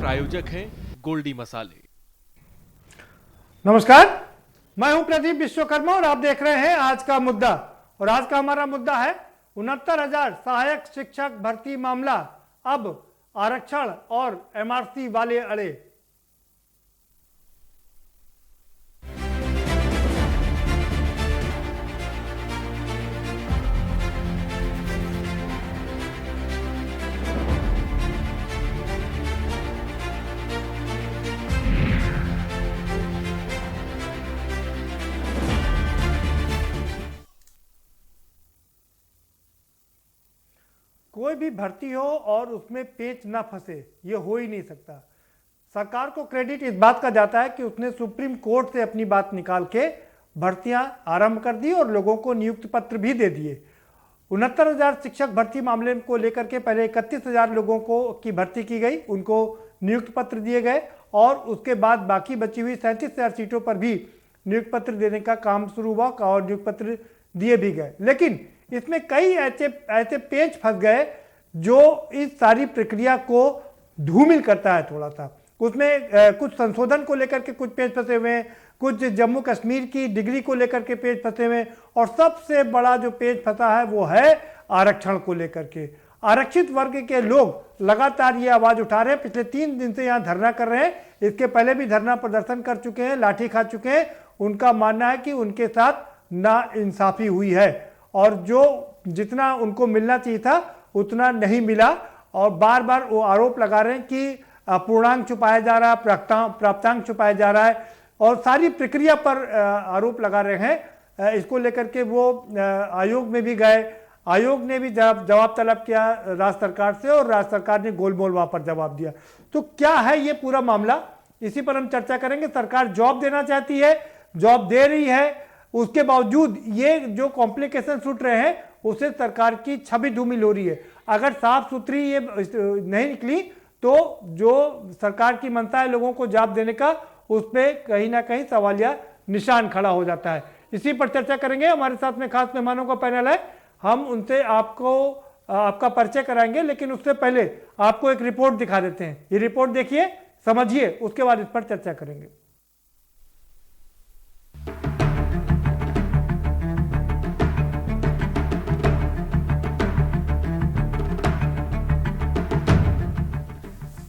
प्रायोजक हैं गोल्डी मसाले। नमस्कार, मैं हूं प्रदीप विश्वकर्मा और आप देख रहे हैं आज का मुद्दा। और आज का हमारा मुद्दा है 69,000 सहायक शिक्षक भर्ती मामला, अब आरक्षण और एमआरसी वाले अड़े। कोई भी भर्ती हो और उसमें पेच ना फंसे, ये हो ही नहीं सकता। सरकार को क्रेडिट इस बात का जाता है कि उसने सुप्रीम कोर्ट से अपनी बात निकाल के भर्तियां आरंभ कर दी और लोगों को नियुक्ति पत्र भी दे दिए। 69,000 शिक्षक भर्ती मामले को लेकर के पहले 31,000 लोगों को की भर्ती की गई, उनको नियुक्ति पत्र दिए गए और उसके बाद बाकी बची हुई 37,000 सीटों पर भी नियुक्ति पत्र देने का काम शुरू हुआ और नियुक्ति पत्र दिए भी गए। लेकिन इसमें कई ऐसे पेच फंस गए जो इस सारी प्रक्रिया को धूमिल करता है। थोड़ा सा उसमें कुछ संशोधन को लेकर के कुछ पेच फंसे हुए हैं, कुछ जम्मू कश्मीर की डिग्री को लेकर के पेच फंसे हुए हैं और सबसे बड़ा जो पेच फंसा है वो है आरक्षण को लेकर के। आरक्षित वर्ग के लोग लगातार ये आवाज उठा रहे हैं, पिछले 3 दिन से यहाँ धरना कर रहे हैं, इसके पहले भी धरना प्रदर्शन कर चुके हैं, लाठी खा चुके हैं। उनका मानना है कि उनके साथ नाइंसाफी हुई है और जो जितना उनको मिलना चाहिए था उतना नहीं मिला और बार बार वो आरोप लगा रहे हैं कि पूर्णांक छुपाया जा रहा है, प्राप्तांक छुपाया जा रहा है और सारी प्रक्रिया पर आरोप लगा रहे हैं। इसको लेकर के वो आयोग में भी गए, आयोग ने भी जवाब तलब किया राज्य सरकार से और राज्य सरकार ने गोलमोल वहां पर जवाब दिया। तो क्या है ये पूरा मामला, इसी पर हम चर्चा करेंगे। सरकार जॉब देना चाहती है, जॉब दे रही है, उसके बावजूद ये जो कॉम्प्लिकेशन छूट रहे हैं उससे सरकार की छवि धूमिल हो रही है। अगर साफ सुथरी ये नहीं निकली तो जो सरकार की मंशा है लोगों को जॉब देने का, उस पर कहीं ना कहीं सवालिया निशान खड़ा हो जाता है। इसी पर चर्चा करेंगे। हमारे साथ में खास मेहमानों का पैनल है, हम उनसे आपका परिचय कराएंगे, लेकिन उससे पहले आपको एक रिपोर्ट दिखा देते हैं। ये रिपोर्ट देखिए, समझिए, उसके बाद इस पर चर्चा करेंगे।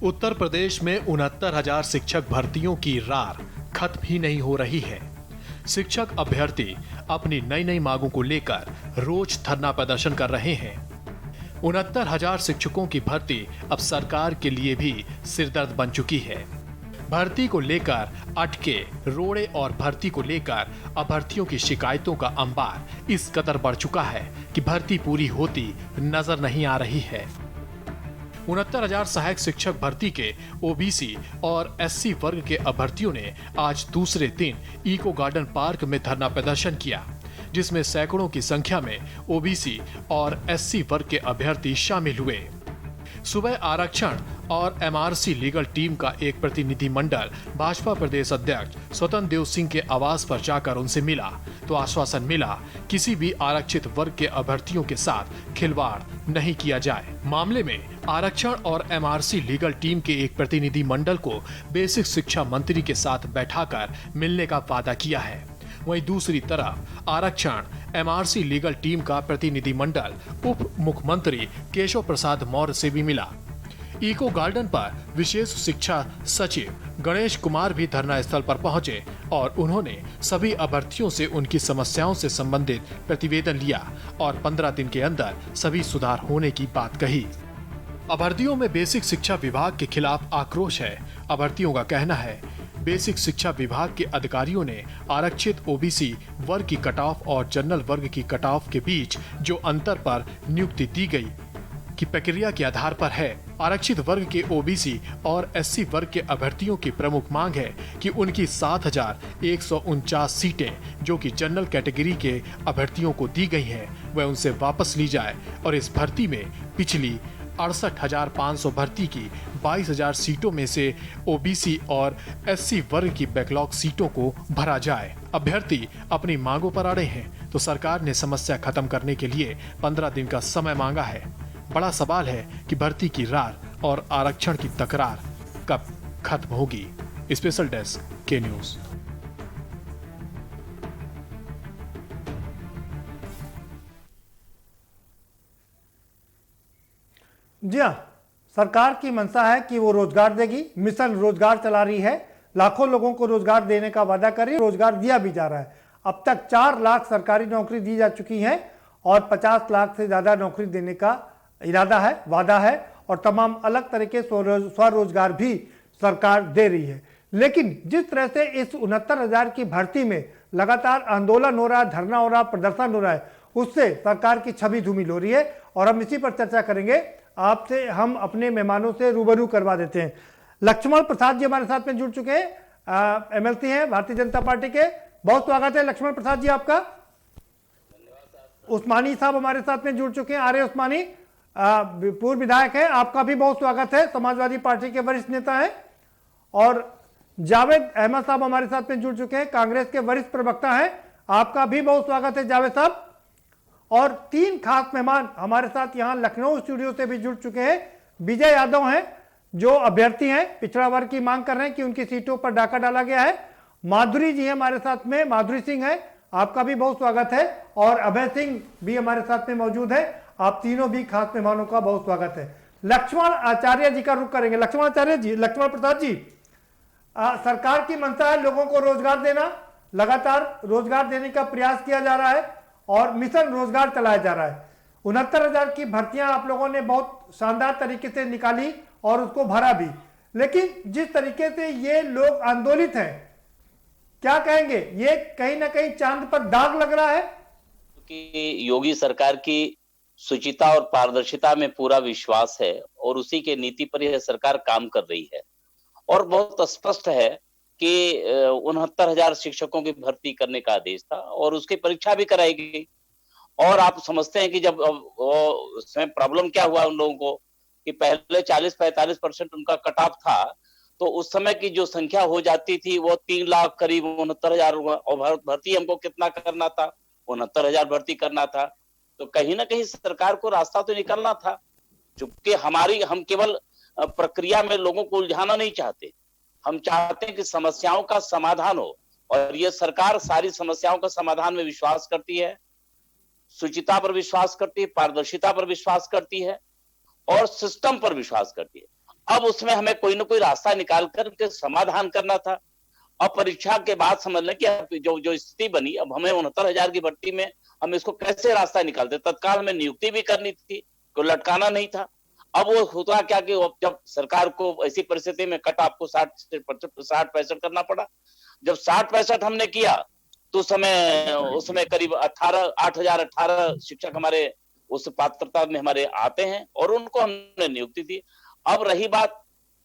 उत्तर प्रदेश में 69,000 शिक्षक भर्तियों की रार खत्म ही नहीं हो रही है। शिक्षक अभ्यर्थी अपनी नई नई मांगों को लेकर रोज धरना प्रदर्शन कर रहे हैं। 69,000 शिक्षकों की भर्ती अब सरकार के लिए भी सिरदर्द बन चुकी है। भर्ती को लेकर अटके, रोड़े और भर्ती को लेकर अभ्यर्थियों की शिकायतों का अंबार इस कदर बढ़ चुका है कि भर्ती पूरी होती नजर नहीं आ रही है। 69,000 सहायक शिक्षक भर्ती के ओबीसी और एससी वर्ग के अभ्यर्थियों ने आज दूसरे दिन इको गार्डन पार्क में धरना प्रदर्शन किया, जिसमें सैकड़ों की संख्या में ओबीसी और एससी वर्ग के अभ्यर्थी शामिल हुए। सुबह आरक्षण और एमआरसी लीगल टीम का एक प्रतिनिधिमंडल भाजपा प्रदेश अध्यक्ष स्वतंत्र देव सिंह के आवास पर जाकर उनसे मिला तो आश्वासन मिला किसी भी आरक्षित वर्ग के अभ्यर्थियों के साथ खिलवाड़ नहीं किया जाए। मामले में आरक्षण और एमआरसी लीगल टीम के एक प्रतिनिधिमंडल को बेसिक शिक्षा मंत्री के साथ बैठाकर मिलने का वादा किया है। वहीं दूसरी तरफ आरक्षण एमआरसी लीगल टीम का प्रतिनिधिमंडल उप मुख्यमंत्री केशव प्रसाद मौर्य से भी मिला। इको गार्डन पर विशेष शिक्षा सचिव गणेश कुमार भी धरना स्थल पर पहुंचे और उन्होंने सभी अभ्यर्थियों से उनकी समस्याओं से संबंधित प्रतिवेदन लिया और 15 दिन के अंदर सभी सुधार होने की बात कही। अभ्यर्थियों में बेसिक शिक्षा विभाग के खिलाफ आक्रोश है। अभ्यर्थियों का कहना है बेसिक शिक्षा विभाग के अधिकारियों ने आरक्षित ओबीसी वर्ग की कट ऑफ और जनरल वर्ग की कट ऑफ के बीच जो अंतर पर नियुक्ति दी गई की प्रक्रिया के आधार पर है। आरक्षित वर्ग के ओबीसी और एससी वर्ग के अभ्यर्थियों की प्रमुख मांग है कि उनकी 7,149 सीटें जो कि जनरल कैटेगरी के अभ्यर्थियों को दी गई हैं, वह उनसे वापस ली जाए और इस भर्ती में पिछली 68,500 भर्ती की 22,000 सीटों में से ओबीसी और एससी वर्ग की बैकलॉग सीटों को भरा जाए। अभ्यर्थी अपनी मांगों पर अड़े हैं तो सरकार ने समस्या खत्म करने के लिए 15 दिन का समय मांगा है। बड़ा सवाल है कि भर्ती की रार और आरक्षण की तकरार कब खत्म होगी। स्पेशल डेस्क के न्यूज। जी हाँ, सरकार की मंशा है कि वो रोजगार देगी, मिशन रोजगार चला रही है, लाखों लोगों को रोजगार देने का वादा कर रही है, रोजगार दिया भी जा रहा है। अब तक 4 लाख सरकारी नौकरी दी जा चुकी है और 50 लाख से ज़्यादा नौकरी देने का इरादा है, वादा है, और तमाम अलग तरह के स्वरोजगार भी सरकार दे रही है। लेकिन जिस तरह से इस 69,000 की भर्ती में लगातार आंदोलन हो रहा है, धरना हो रहा है, प्रदर्शन हो रहा है, उससे सरकार की छवि धूमिल हो रही है। और हम इसी पर चर्चा करेंगे। आपसे हम अपने मेहमानों से रूबरू करवा देते हैं। लक्ष्मण प्रसाद जी हमारे साथ में जुड़ चुके हैं, एमएलसी हैं भारतीय जनता पार्टी के। बहुत स्वागत है लक्ष्मण प्रसाद जी आपका। उस्मानी साहब हमारे साथ में जुड़ चुके हैं, आर्य उस्मानी, पूर्व विधायक है, आपका भी बहुत स्वागत है, समाजवादी पार्टी के वरिष्ठ नेता हैं। और जावेद अहमद साहब हमारे साथ में जुड़ चुके हैं, कांग्रेस के वरिष्ठ प्रवक्ता हैं, आपका भी बहुत स्वागत है जावेद साहब। और 3 खास मेहमान हमारे साथ यहां लखनऊ स्टूडियो से भी जुड़ चुके हैं। विजय यादव हैं जो अभ्यर्थी हैं, पिछड़ा वर्ग की मांग कर रहे हैं कि उनकी सीटों पर डाका डाला गया है। माधुरी जी हमारे साथ में, माधुरी सिंह है, आपका भी बहुत स्वागत है। और अभय सिंह भी हमारे साथ में मौजूद है, आप तीनों भी खास मेहमानों का बहुत स्वागत है। लक्ष्मण आचार्य जी का रुख करेंगे। लक्ष्मण आचार्य जी, लक्ष्मण प्रसाद जी, सरकार की मंशा है लोगों को रोजगार देना, लगातार रोजगार देने का प्रयास किया जा रहा है और मिशन रोजगार चलाया जा रहा है। 69,000 की भर्तियां आप लोगों ने बहुत शानदार तरीके से निकाली और उसको भरा भी। लेकिन जिस तरीके से ये लोग आंदोलित हैं, क्या कहेंगे, ये कहीं ना कहीं चांद पर दाग लग रहा है? कि योगी सरकार की शुचिता और पारदर्शिता में पूरा विश्वास है और उसी के नीति पर यह सरकार काम कर रही है। और बहुत स्पष्ट है कि 69,000 शिक्षकों की भर्ती करने का आदेश था और उसकी परीक्षा भी कराई गई। और आप समझते हैं कि जब उसमें प्रॉब्लम क्या हुआ उन लोगों को कि पहले 40-45% उनका कट ऑफ था, तो उस समय की जो संख्या हो जाती थी वो 3 लाख करीब 69,000 और भर्ती हमको कितना करना था, 69,000 भर्ती करना था। तो कहीं ना कहीं सरकार को रास्ता तो निकलना था, चूंकि हम केवल प्रक्रिया में लोगों को उलझाना नहीं चाहते, हम चाहते हैं कि समस्याओं का समाधान हो। और ये सरकार सारी समस्याओं का समाधान में विश्वास करती है, शुचिता पर विश्वास करती है, पारदर्शिता पर विश्वास करती है और सिस्टम पर विश्वास करती है। अब उसमें हमें कोई ना कोई रास्ता निकाल कर के समाधान करना था। अब परीक्षा के बाद समझ लें कि जो स्थिति बनी, अब हमें 69,000 की भर्ती में हम इसको कैसे रास्ता निकालते। तत्काल में नियुक्ति भी करनी थी, कोई लटकाना नहीं था। अब वो होता क्या कि जब सरकार को ऐसी परिस्थिति में कट ऑफ को 60-65 करना पड़ा। जब 60-65 हमने किया तो उसमें करीब 8,018 शिक्षक हमारे उस पात्रता में हमारे आते हैं और उनको हमने नियुक्ति दी। अब रही बात,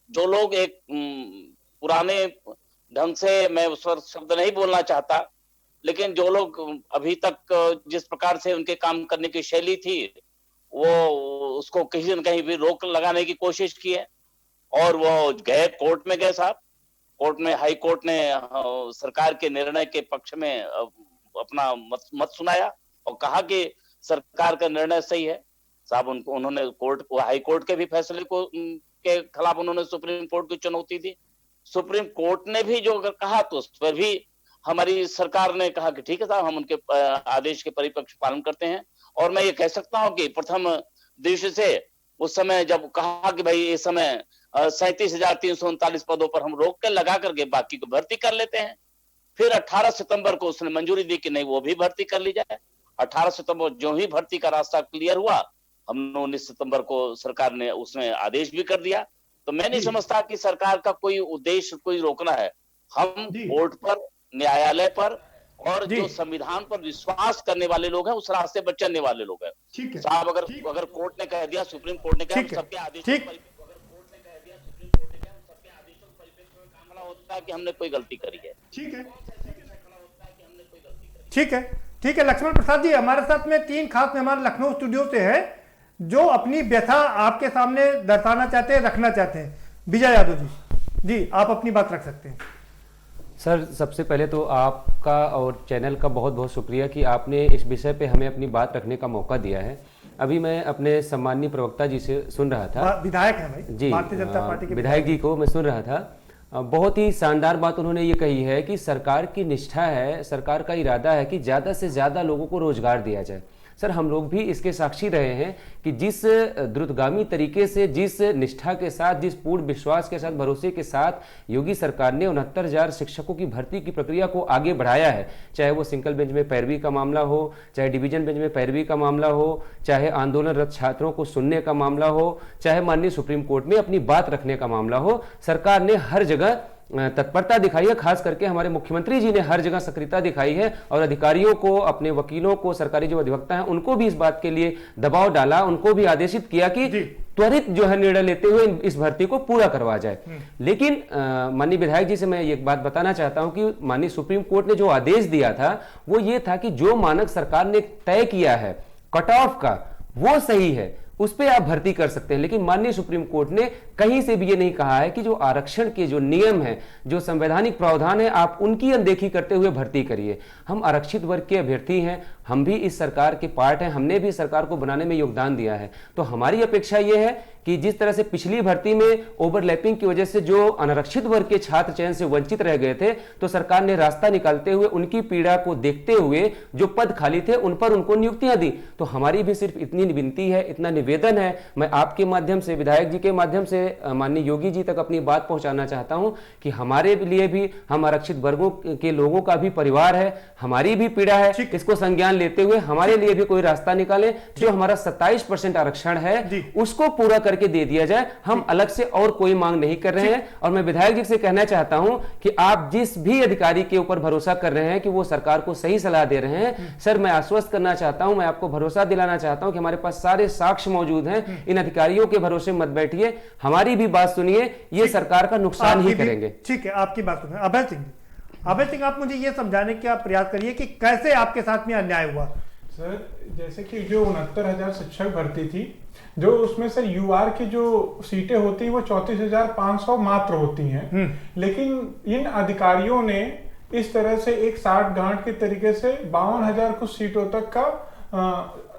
जो लोग एक पुराने ढंग से, मैं उस पर शब्द नहीं बोलना चाहता, लेकिन जो लोग अभी तक जिस प्रकार से उनके काम करने की शैली थी, वो उसको कहीं न कहीं भी रोक लगाने की कोशिश की है और वो गए कोर्ट में गए साहब। कोर्ट में, हाई कोर्ट ने सरकार के निर्णय के पक्ष में अपना मत सुनाया और कहा कि सरकार का निर्णय सही है साहब। उन्होंने हाई कोर्ट के भी फैसले के खिलाफ उन्होंने सुप्रीम कोर्ट की चुनौती दी। सुप्रीम कोर्ट ने भी जो अगर कहा तो उस पर भी हमारी सरकार ने कहा कि ठीक है साहब, हम उनके आदेश के परिपक्ष पालन करते हैं। और मैं ये कह सकता हूं कि प्रथम दृष्टि से उस समय जब कहा कि भाई इस समय 37,339 पदों पर हम रोक कर लगा करके बाकी को भर्ती कर लेते हैं, फिर 18 सितंबर को उसने मंजूरी दी कि नहीं, वो भी भर्ती कर ली जाए। 18 सितंबर जो ही भर्ती का रास्ता क्लियर हुआ, हमने 19 सितंबर को सरकार ने उसमें आदेश भी कर दिया। तो मैं नहीं समझता कि सरकार का कोई उद्देश्य कोई रोकना है। हम कोर्ट पर, न्यायालय पर और जो संविधान पर विश्वास करने वाले लोग हैं, उस रास्ते पर चलने वाले लोग हैं। ठीक है साहब, अगर कोर्ट ने कह दिया, सुप्रीम कोर्ट ने कहा, सबके आदेशों होता है कि हमने कोई गलती करी है। ठीक है, ठीक है, ठीक है। लक्ष्मण प्रसाद जी हमारे साथ में 3 खास मेहमान लखनऊ स्टूडियो से हैं जो अपनी व्यथा आपके सामने दर्शाना चाहते हैं, रखना चाहते हैं। विजय यादव जी, आप अपनी बात रख सकते हैं। सर, सबसे पहले तो आपका और चैनल का बहुत बहुत शुक्रिया कि आपने इस विषय पे हमें अपनी बात रखने का मौका दिया है। अभी मैं अपने सम्माननीय प्रवक्ता जी से सुन रहा था, विधायक है भाई जी, भारतीय जनता पार्टी के विधायक जी को मैं सुन रहा था। बहुत ही शानदार बात उन्होंने ये कही है कि सरकार की निष्ठा है, सरकार का इरादा है कि ज़्यादा से ज़्यादा लोगों को रोजगार दिया जाए। सर, हम लोग भी इसके साक्षी रहे हैं कि जिस द्रुतगामी तरीके से, जिस निष्ठा के साथ, जिस पूर्ण विश्वास के साथ, भरोसे के साथ योगी सरकार ने 69,000 शिक्षकों की भर्ती की प्रक्रिया को आगे बढ़ाया है, चाहे वो सिंगल बेंच में पैरवी का मामला हो, चाहे डिवीजन बेंच में पैरवी का मामला हो, चाहे आंदोलनरत छात्रों को सुनने का मामला हो, चाहे माननीय सुप्रीम कोर्ट में अपनी बात रखने का मामला हो, सरकार ने हर जगह तत्परता दिखाई है। खास करके हमारे मुख्यमंत्री जी ने हर जगह सक्रियता दिखाई है और अधिकारियों को, अपने वकीलों को, सरकारी जो अधिवक्ता हैं उनको भी इस बात के लिए दबाव डाला, उनको भी आदेशित किया कि त्वरित जो है निर्णय लेते हुए इस भर्ती को पूरा करवा जाए। लेकिन माननीय विधायक जी से मैं एक बात बताना चाहता हूं कि माननीय सुप्रीम कोर्ट ने जो आदेश दिया था वो ये था कि जो मानक सरकार ने तय किया है कट ऑफ का, वो सही है, उस पर आप भर्ती कर सकते हैं। लेकिन माननीय सुप्रीम कोर्ट ने कहीं से भी ये नहीं कहा है कि जो आरक्षण के जो नियम है, जो संवैधानिक प्रावधान है, आप उनकी अनदेखी करते हुए भर्ती करिए। हम आरक्षित वर्ग के अभ्यर्थी हैं, हम भी इस सरकार के पार्ट हैं, हमने भी सरकार को बनाने में योगदान दिया है। तो हमारी अपेक्षा यह है कि जिस तरह से पिछली भर्ती में ओवरलैपिंग की वजह से जो अनारक्षित वर्ग के छात्र चयन से वंचित रह गए थे, तो सरकार ने रास्ता निकालते हुए, उनकी पीड़ा को देखते हुए जो पद खाली थे उन पर उनको नियुक्तियां दी। तो हमारी भी सिर्फ इतनी विनती है, इतना निवेदन है, मैं आपके माध्यम से, विधायक जी के माध्यम से माननीय योगी जी तक अपनी बात पहुंचाना चाहता हूं कि हमारे लिए भी, हम आरक्षित वर्गों के लोगों का भी परिवार है, हमारी भी पीड़ा है, इसको संज्ञान लेते हुए हमारे लिए भी कोई रास्ता निकाले। जो हमारा 27% आरक्षण है उसको पूरा करके दे दिया जाए। हम अलग से और कोई मांग नहीं कर रहे हैं। और मैं विधायक जी से कहना चाहता हूं कि आप जिस भी अधिकारी के ऊपर भरोसा कर रहे हैं कि वो सरकार को सही सलाह दे रहे हैं, सर मैं आश्वस्त करना चाहता हूं, मैं आपको भरोसा दिलाना चाहता हूं कि हमारे पास सारे साक्ष्य मौजूद हैं। इन अधिकारियों के भरोसे मत बैठिए, हमारी भी बात सुनिए, ये सरकार का नुकसान ही करेंगे। ठीक है, आपकी बात सुनिए। अभय सिंह, आप मुझे ये समझाने का प्रयास करिए कि कैसे आपके साथ में अन्याय हुआ। सर, जैसे कि जो 69,000 शिक्षक भर्ती थी, जो उसमें सर यूआर की जो सीटें होती हैं वो 34,500 मात्र होती हैं। लेकिन इन अधिकारियों ने इस तरह से एक 60 गांठ के तरीके से 52,000 कुछ सीटों तक का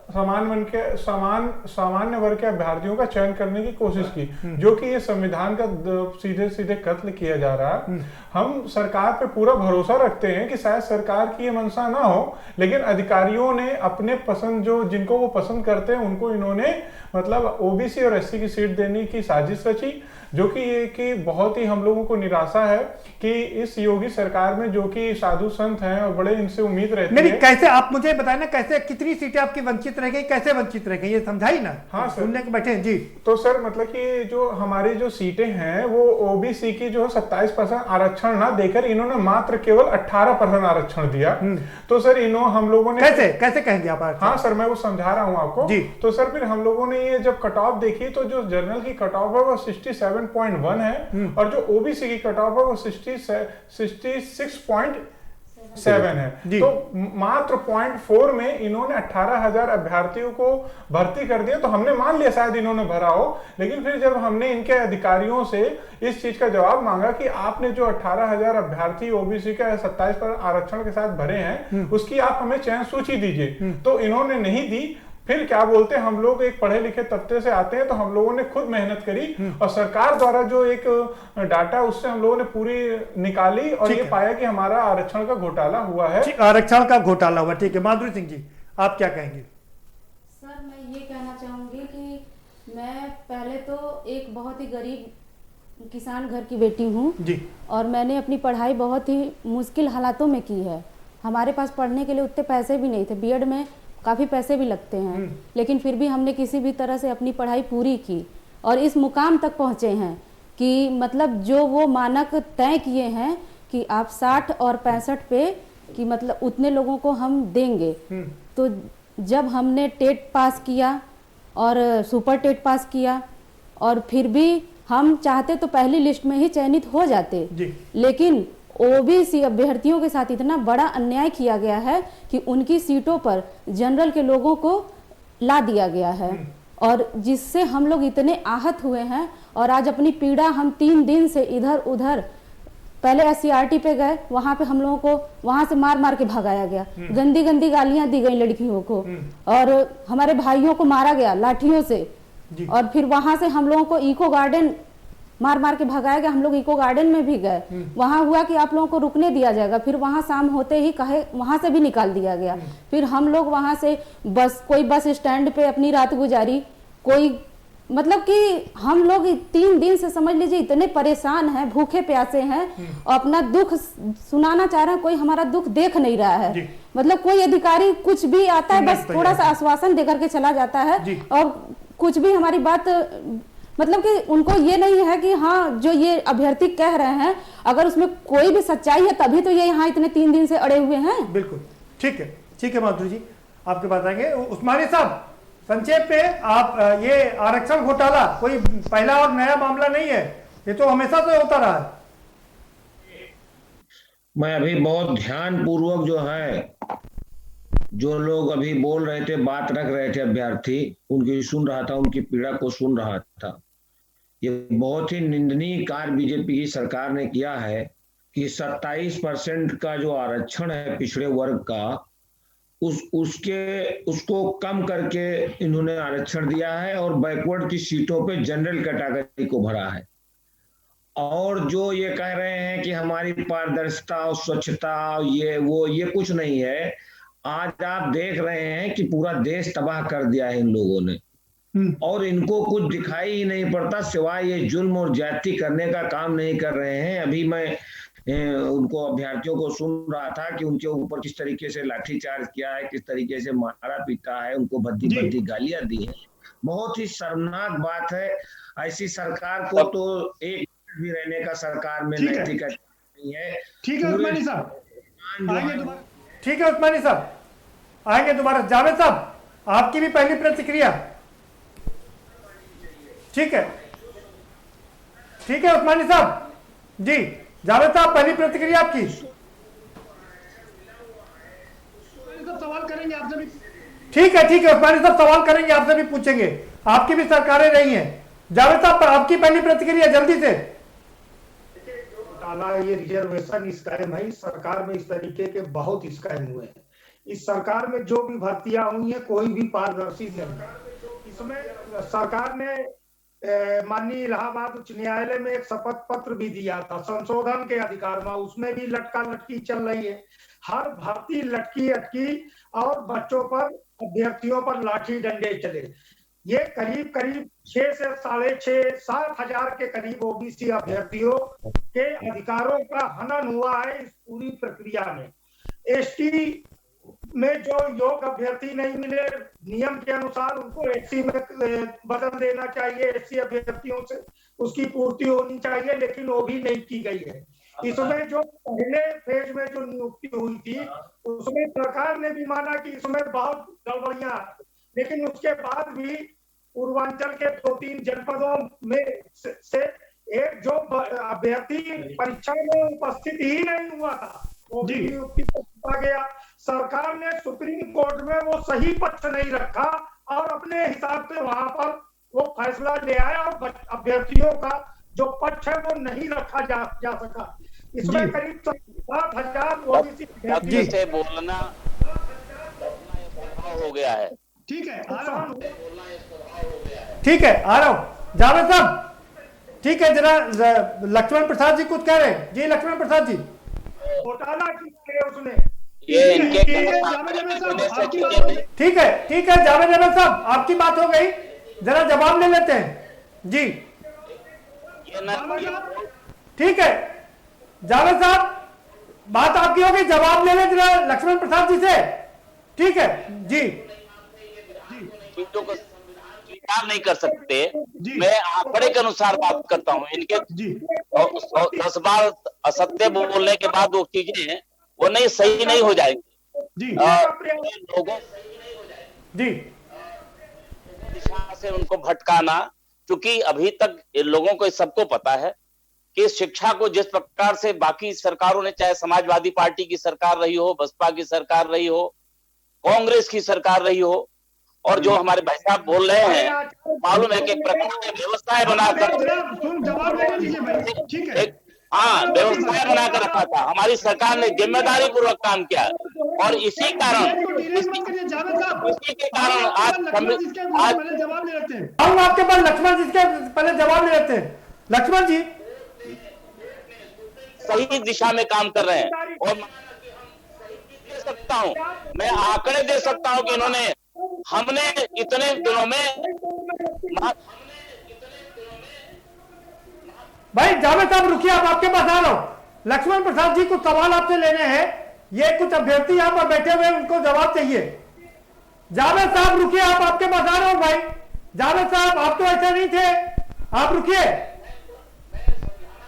सामान्य वर्ग के अभ्यर्थियों का चयन करने की कोशिश की, जो कि ये संविधान का सीधे सीधे कत्ल किया जा रहा है। हम सरकार पे पूरा भरोसा रखते हैं कि शायद सरकार की ये मंशा ना हो, लेकिन अधिकारियों ने अपने पसंद, जो जिनको वो पसंद करते हैं उनको इन्होंने मतलब ओबीसी और एससी की सीट देने की साजिश रची, जो कि ये कि बहुत ही हम लोगों को निराशा है कि इस योगी सरकार में जो कि साधु संत हैं और बड़े इनसे उम्मीद रहती है। कैसे, आप मुझे बताए ना, कैसे कितनी सीटें आपकी वंचित रह गई, कैसे वंचित रह गई, ये समझाई ना। हाँ सर, सुनने के बैठे जी। तो सर मतलब कि जो हमारी जो सीटें हैं वो ओबीसी की जो 27% आरक्षण ना देकर इन्होंने मात्र केवल 18% आरक्षण दिया। तो सर हम लोगों ने कैसे कहेंगे आप? हाँ सर, मैं वो समझा रहा हूँ आपको जी। तो सर फिर हम लोगों ने ये जब कट ऑफ देखी तो जो जनरल की कट ऑफ है वो 67.1 है और जो ओबीसी की कट ऑफ है वो 66.7 है। तो मात्र 0.4 में इन्होंने 18,000 अभ्यर्थियों को भर्ती कर दिया। तो हमने मान लिया शायद इन्होंने भरा हो, लेकिन फिर जब हमने इनके अधिकारियों से इस चीज का जवाब मांगा कि आपने जो 18,000 अभ्यर्थी ओबीसी का 27% आरक्षण के साथ भरे हैं उसकी आप हमें चयन सूची दीजिए, तो इन्होंने नहीं दी। फिर क्या बोलते हैं, हम लोग एक पढ़े लिखे तबके से आते हैं, तो हम लोगों ने खुद मेहनत करी और सरकार द्वारा जो एक डाटा उससे हम लोगों ने पूरी निकाली और ये पाया कि हमारा आरक्षण का घोटाला हुआ है। आरक्षण का घोटाला हुआ, ठीक है। माधुरी सिंह जी, आप क्या कहेंगे? सर, मैं ये कहना चाहूंगी कि मैं पहले तो एक बहुत ही गरीब किसान घर की बेटी हूँ जी, और मैंने अपनी पढ़ाई बहुत ही मुश्किल हालातों में की है। हमारे पास पढ़ने के लिए उतने पैसे भी नहीं थे, बीएड में काफ़ी पैसे भी लगते हैं, लेकिन फिर भी हमने किसी भी तरह से अपनी पढ़ाई पूरी की और इस मुकाम तक पहुँचे हैं कि मतलब जो वो मानक तय किए हैं कि आप 60 और 65 पे कि मतलब उतने लोगों को हम देंगे। तो जब हमने टेट पास किया और सुपर टेट पास किया और फिर भी हम चाहते तो पहली लिस्ट में ही चयनित हो जाते, लेकिन ओबीसी अभ्यर्थियों के साथ इतना बड़ा अन्याय किया गया है कि उनकी सीटों पर जनरल के लोगों को ला दिया गया है और जिससे हम लोग इतने आहत हुए हैं और आज अपनी पीड़ा हम 3 दिन से इधर उधर पहले SCRT पे गए, वहां पे हम लोगों को वहां से मार मार के भगाया गया, गंदी गंदी गालियां दी गई लड़कियों को, और हमारे भाइयों को मारा गया लाठियों से। और फिर वहां से हम लोगों को इको गार्डन मार मार के भगाया गया। हम लोग इको गार्डन में भी गए, वहां हुआ कि आप लोगों को रुकने दिया जाएगा, फिर वहां शाम होते ही कहे वहां से भी निकाल दिया गया। फिर हम लोग वहां से कोई बस स्टैंड पे अपनी रात गुजारी, कोई मतलब कि हम लोग 3 दिन से समझ लीजिए इतने परेशान हैं, भूखे प्यासे हैं, और अपना दुख सुनाना चाह रहे हैं, कोई हमारा दुख देख नहीं रहा है। मतलब कोई अधिकारी कुछ भी आता है बस थोड़ा सा आश्वासन देकर के चला जाता है, और कुछ भी हमारी बात मतलब कि उनको ये नहीं है कि हाँ जो ये अभ्यर्थी कह रहे हैं अगर उसमें कोई भी सच्चाई है तभी तो ये यहाँ इतने 3 दिन से अड़े हुए हैं। बिल्कुल ठीक है माधुरी जी, आपके पास आएंगे। उस्मानी साहब, संक्षेप में आप, ये आरक्षण घोटाला कोई पहला और नया मामला नहीं है, ये तो हमेशा से होता रहा है। मैं अभी बहुत ध्यान पूर्वक जो लोग अभी बोल रहे थे, बात रख रहे थे अभ्यर्थी, उनकी सुन रहा था, उनकी पीड़ा को सुन रहा था। ये बहुत ही निंदनीय कार्य बीजेपी की सरकार ने किया है कि 27% का जो आरक्षण है पिछड़े वर्ग का, उसको कम करके इन्होंने आरक्षण दिया है और बैकवर्ड की सीटों पे जनरल कैटेगरी को भरा है। और जो ये कह रहे हैं कि हमारी पारदर्शिता और स्वच्छता ये कुछ नहीं है। आज आप देख रहे हैं कि पूरा देश तबाह कर दिया है इन लोगों ने, और इनको कुछ दिखाई ही नहीं पड़ता सिवाय ये जुल्म और ज्यादती करने का काम नहीं कर रहे हैं। अभी मैं उनको अभ्यर्थियों को सुन रहा था कि उनके ऊपर किस तरीके से लाठीचार्ज किया है, किस तरीके से मारा पीटा है, उनको भद्दी गालियां दी है। बहुत ही शर्मनाक बात है। ऐसी सरकार को तो एक भी रहने का सरकार में नैतिकता नहीं है। ठीक है उस्मानी साहब, ठीक है उस्मानी साहब, आएंगे दोबारा। जावेद साहब, आपकी भी पहली प्रतिक्रिया। ठीक है उस्मानी साहब जी, जावेद साहब पहली प्रतिक्रिया आपकी। सवाल करेंगे आपसे भी। ठीक है उस्मानी साहब सवाल करेंगे, आपसे भी पूछेंगे, आपकी भी सरकारें रही हैं। जावेद साहब आपकी पहली प्रतिक्रिया जल्दी से। ये रिजर्वेशन स्कैम है, इस सरकार में इस तरीके के बहुत स्कैम हुए हैं। इस सरकार में जो भी भर्तियां हुई है कोई भी पारदर्शी नहीं। इसमें सरकार ने माननीय इलाहाबाद उच्च न्यायालय में एक शपथ पत्र भी दिया था संशोधन के अधिकार में, उसमें भी लटका लटकी चल रही है। हर भर्ती लटकी अटकी और बच्चों पर, अभ्यर्थियों पर लाठी डंडे चले। ये करीब 6 से 6.5 7 हजार के करीब ओबीसी अभ्यर्थियों के अधिकारों का हनन हुआ है इस पूरी प्रक्रिया में। एसटी में जो योग्य अभ्यर्थी नहीं मिले, नियम के अनुसार उनको एससी में बदल देना चाहिए, एससी अभ्यर्थियों से उसकी पूर्ति होनी चाहिए, लेकिन वो भी नहीं की गई है। इसमें जो पहले फेज में जो नियुक्ति हुई थी उसमें सरकार ने भी माना कि इसमें बहुत गड़बड़ियां, लेकिन उसके बाद भी पूर्वांचल के 2-3 जनपदों में से एक जो अभ्यर्थी परीक्षा में उपस्थित ही नहीं हुआ था वो भी नियुक्ति आ गया। सरकार ने सुप्रीम कोर्ट में वो सही पक्ष नहीं रखा और अपने हिसाब से वहां पर वो फैसला ले आया और अभ्यर्थियों का जो पक्ष है वो नहीं रखा जा सका। इसमें करीब 7,000 ओबीसी से बोलना हो गया है। ठीक है आ रहा हूँ जावेद साहब। ठीक है, जरा लक्ष्मण प्रसाद जी कुछ कह रहे हैं। जी लक्ष्मण प्रसाद जी। घोटाला किया उसने। ठीक है जावेद साहब आपकी बात हो गई, जरा जवाब ले लेते हैं जी। ठीक है जावेद साहब बात आपकी हो गई, जवाब ले लें जरा लक्ष्मण प्रसाद जी से। ठीक है जी। चीजों को स्वीकार नहीं कर सकते। मैं आंकड़े के अनुसार बात करता हूँ। इनके 10 बार असत्य बोलने के बाद वो चीजें वो नहीं सही नहीं हो जाएंगी। लोगों दिशा से उनको भटकाना, क्योंकि अभी तक लोगों को सबको पता है कि शिक्षा को जिस प्रकार से बाकी सरकारों ने, चाहे समाजवादी पार्टी की सरकार रही हो, बसपा की सरकार रही हो, कांग्रेस की सरकार रही हो, और जो हमारे भाई साहब बोल रहे हैं, मालूम है कि प्रकार व्यवस्थाएं बनाकर हाँ व्यवस्थाएं बनाकर रखा था। हमारी सरकार ने जिम्मेदारी पूर्वक काम किया और इसी के कारण आज जवाब ले लेते हैं। हम आपके पास लक्ष्मण जी के पहले जवाब ले लेते हैं। लक्ष्मण जी सही दिशा में काम कर रहे हैं और दे सकता हूं, मैं आंकड़े दे सकता हूं कि इन्होंने हमने इतने दिनों में भाई जावेद साहब रुकिए, आप आपके पास आ रहा हूं। लक्ष्मण प्रसाद जी कुछ सवाल आपसे लेने हैं, ये कुछ अभ्यर्थी यहाँ पर बैठे हुए उनको जवाब चाहिए। जावेद साहब रुकिए, आप आपके पास आ रहा हूं भाई। जावेद साहब आप तो ऐसे नहीं थे, आप रुकिए।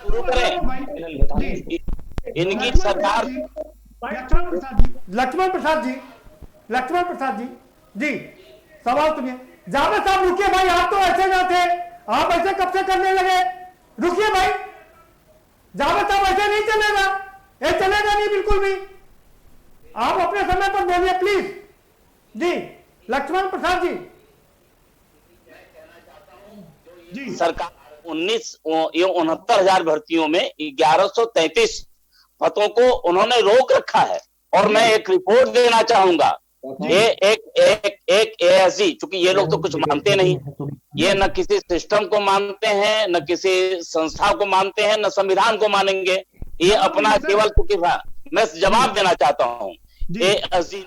शुरू करें इनकी सरकार। लक्ष्मण प्रसाद जी जी सवाल सुनिए। जावेद साहब रुकिए भाई, आप तो ऐसे ना थे, आप ऐसे कब से करने लगे? रुकिए भाई, जावेद साहब ऐसे नहीं चलेगा, ये चलेगा नहीं बिल्कुल भी। आप अपने समय पर बोलिए प्लीज। जी लक्ष्मण प्रसाद जी। जी सरकार 69,000 भर्तियों में 1133 पदों को उन्होंने रोक रखा है। और मैं एक रिपोर्ट देना चाहूंगा, ये एक एएसजी, चूंकि ये लोग तो कुछ मानते नहीं, ये न किसी सिस्टम को मानते हैं, न किसी संस्था को मानते हैं, न संविधान को मानेंगे, ये अपना केवल चूंकि मैं जवाब देना चाहता हूं। एएसजी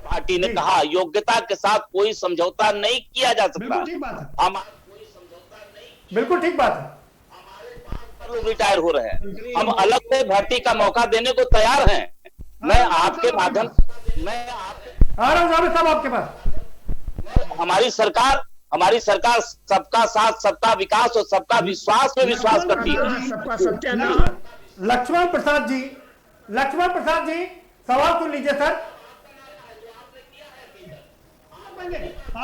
पार्टी ने कहा योग्यता के साथ कोई समझौता नहीं किया जा सकता। बिल्कुल ठीक बात है। लोग रिटायर हो रहे हैं, हम अलग से भर्ती का मौका देने को तैयार हैं। मैं आपके माध्यम आ रहा हूं साहब आपके पास। हमारी सरकार सबका साथ, सबका विकास और सबका विश्वास में विश्वास करती है। लक्ष्मण प्रसाद जी सवाल सुन लीजिए सर।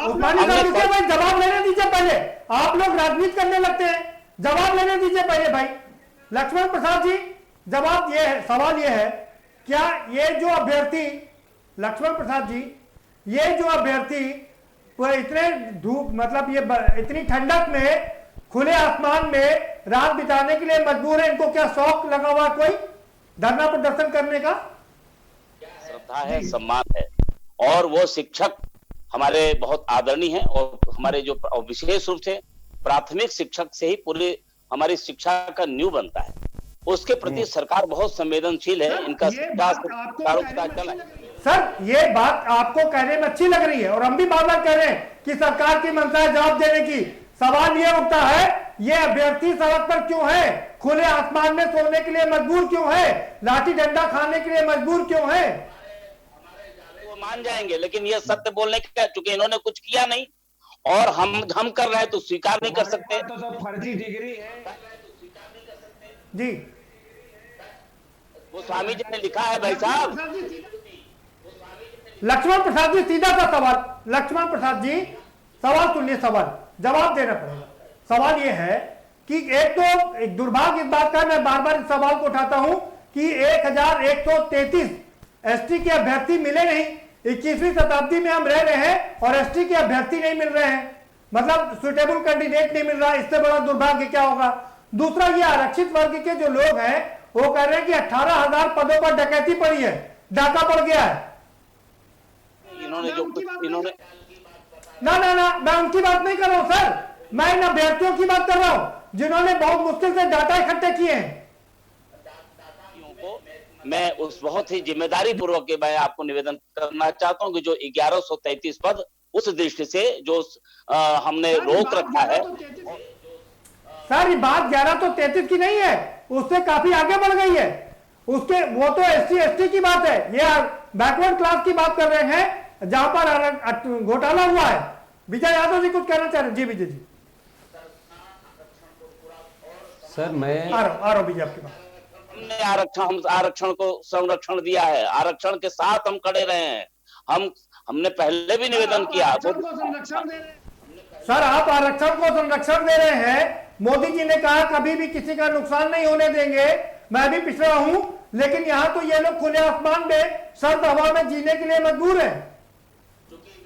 उस्मानी साहब रुकिए भाई, जवाब लेने दीजिए पहले। आप लोग राजनीति करने लगते हैं, जवाब लेने दीजिए पहले भाई। लक्ष्मण प्रसाद जी जवाब ये है, सवाल ये है, क्या ये जो अभ्यर्थी लक्ष्मण प्रसाद जी, ये जो अभ्यर्थी इतने धूप मतलब ये इतनी ठंडक में खुले आसमान में रात बिताने के लिए मजबूर है, इनको क्या शौक लगा हुआ कोई धरना प्रदर्शन करने का? श्रद्धा है, सम्मान है और वो शिक्षक हमारे बहुत आदरणीय हैं और हमारे जो विशेष रूप से प्राथमिक शिक्षक से ही पूरी हमारी शिक्षा का नींव बनता है, उसके प्रति सरकार बहुत संवेदनशील है। इनका सर ये बात आपको कहने में अच्छी लग रही है और हम भी बार बार कह रहे हैं कि सरकार की मंशा है जवाब देने की। सवाल ये उठता है, ये अभ्यर्थी सड़क पर क्यों है, खुले आसमान में सोने के लिए मजबूर क्यों है, लाठी डंडा खाने के लिए मजबूर क्यों है? वो मान जाएंगे, लेकिन ये सत्य बोलने का, चूंकि इन्होंने कुछ किया नहीं और हम कर रहे हैं तो स्वीकार नहीं कर सकते। तो सब फर्जी डिग्री है जी। वो स्वामी जी ने लिखा है भाई साहब। लक्ष्मण प्रसाद जी सीधा सा सवाल। लक्ष्मण प्रसाद जी सवाल सुनिए, सवाल जवाब देना पड़ेगा। सवाल यह है कि एक दुर्भाग्य इस बात का, मैं बार बार इस सवाल को उठाता हूं कि 1133 एसटी के अभ्यर्थी मिले नहीं। 21वीं शताब्दी में हम रह रहे हैं और एसटी के अभ्यर्थी नहीं मिल रहे हैं, मतलब सुटेबल कैंडिडेट नहीं मिल रहा। इससे बड़ा दुर्भाग्य क्या होगा? दूसरा, ये आरक्षित वर्ग के जो लोग हैं वो कह रहे हैं कि 18,000 पदों पर डकैती पड़ी है, डाका पड़ गया है। इन्होंने ना मैं उनकी बात नहीं कर रहा हूं सर, मैं इन अभ्यर्थियों की बात कर रहा हूं जिन्होंने बहुत मुश्किल से डाटा इकट्ठे किए हैं। मैं उस बहुत ही जिम्मेदारी पूर्वक के मैं आपको निवेदन करना चाहता हूं कि जो 1133 पद उस दृष्टि से जो हमने रोक रखा है। सर ये बात 1133 की नहीं है, उससे काफी आगे बढ़ गई है। उसके वो तो SC/ST की बात है, ये बैकवर्ड क्लास की बात कर रहे हैं जहां पर घोटाला हुआ है। विजय यादव जी कुछ कहना चाह रहे हैं? जी विजय जी। सर मैं आ रहा हूं विजय आपके पास। हमने आरक्षण को संरक्षण दिया है, आरक्षण के साथ हम खड़े रहे हैं। हमने पहले भी निवेदन किया। सर आप आरक्षण को संरक्षण दे रहे हैं, मोदी जी ने कहा कभी भी किसी का नुकसान नहीं होने देंगे। मैं भी पिछड़ा हूं, लेकिन यहाँ तो ये लोग खुले आसमान में सर्द हवा में जीने के लिए मजबूर हैं।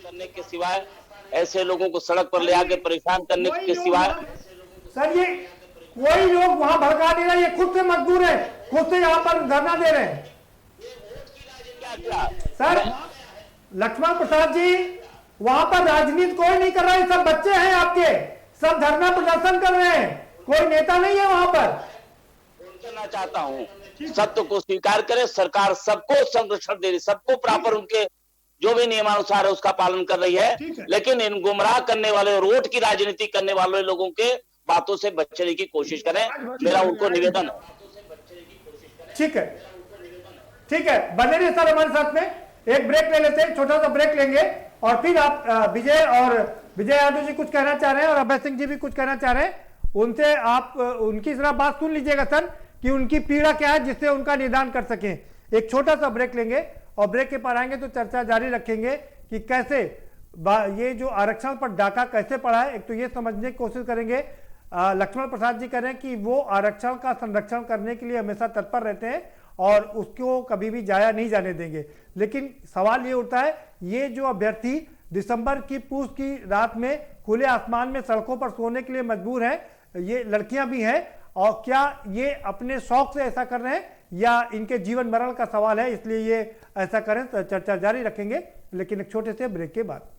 करने के सिवाय, ऐसे लोगों को सड़क पर ले आके परेशान करने के सिवाय। सर ये कोई लोग वहां भड़का नहीं रहे, ये खुद से मजबूर है, खुद से यहाँ पर धरना दे रहे हैं। सर लक्ष्मण प्रसाद जी, वहां पर राजनीति कोई नहीं कर रहा है, सब बच्चे हैं आपके, सब धरना प्रदर्शन कर रहे हैं, कोई नेता नहीं है वहां पर। कहना चाहता हूँ सत्य को स्वीकार करे, सरकार सबको संरक्षण दे रही, सबको प्रॉपर उनके जो भी नियमानुसार है उसका पालन कर रही है, लेकिन इन गुमराह करने वाले, वोट की राजनीति करने वाले लोगों के बातों से बचने की कोशिश करें, मेरा उनको निवेदन है। ठीक है, ठीक है, बने रहिए सर हमारे साथ में। एक ब्रेक ले लेते हैं, छोटा सा ब्रेक लेंगे और फिर आप विजय यादव जी कुछ कहना चाह रहे हैं और अभय सिंह जी भी कुछ कहना चाह रहे हैं, उनसे आप उनकी जरा बात सुन लीजिएगा सर कि उनकी पीड़ा क्या है, जिससे उनका निदान कर सकें। एक छोटा सा ब्रेक लेंगे और ब्रेक के पार आएंगे तो चर्चा जारी रखेंगे कि कैसे ये जो आरक्षण पर डाका कैसे पड़ा है। एक तो ये समझने की कोशिश करेंगे, लक्ष्मण प्रसाद जी कह रहे हैं कि वो आरक्षण का संरक्षण करने के लिए हमेशा तत्पर रहते हैं और उसको कभी भी जाया नहीं जाने देंगे, लेकिन सवाल ये उठता है, ये जो अभ्यर्थी दिसंबर की पूस की रात में खुले आसमान में सड़कों पर सोने के लिए मजबूर हैं, ये लड़कियां भी हैं, और क्या ये अपने शौक से ऐसा कर रहे हैं या इनके जीवन मरण का सवाल है, इसलिए ये ऐसा करें। तो चर्चा जारी रखेंगे, लेकिन एक छोटे से ब्रेक के बाद।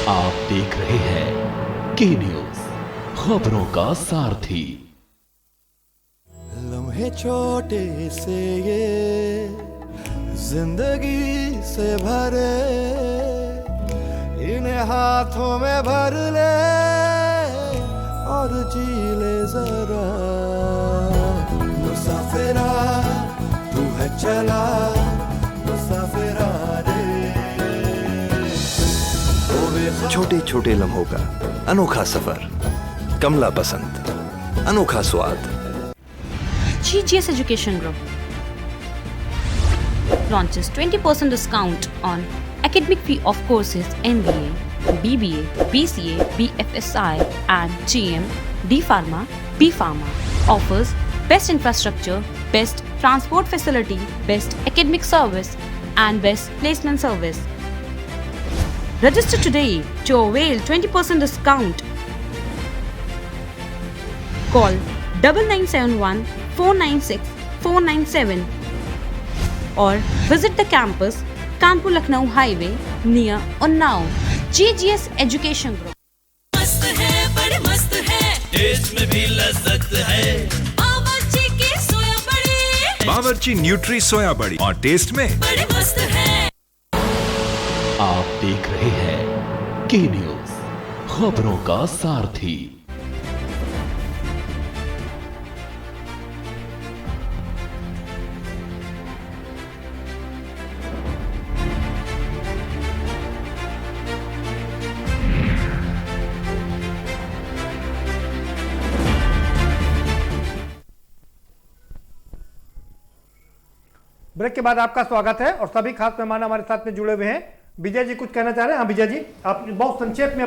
आप देख रहे हैं के न्यूज, खबरों का सारथी। लम्हे छोटे से ये जिंदगी से भरे, इन्हें हाथों में भर ले और जी ले जरा। मुसाफिरा तू है चला, मुसाफिरा छोटे छोटे लम्हों का अनोखा सफर, कमला पसंद, अनोखा स्वाद। GGS Education Group launches 20% discount on academic fee of courses MBA, BBA, BCA, BFSI and GM, D Pharma, B Pharma. Offers best infrastructure, best transport facility, best academic service and best placement service. Register today to avail 20% discount. Call 9971 496 497 or visit the campus Kanpur Lucknow Highway near Unnao. GGS Education Group. मस्त है, बड़े मस्त है, test में भी लज्जत है। बावर्ची की सोया बड़ी, बावर्ची न्यूट्री सोया बड़ी और टेस्ट में बड़े मस्त है। आप देख रहे हैं के न्यूज, खबरों का सारथी। ब्रेक के बाद आपका स्वागत है और सभी खास मेहमान हमारे साथ में जुड़े हुए हैं। विजय जी कुछ कहना चाह रहे हैं? हाँ विजय जी, आप बहुत संक्षेप में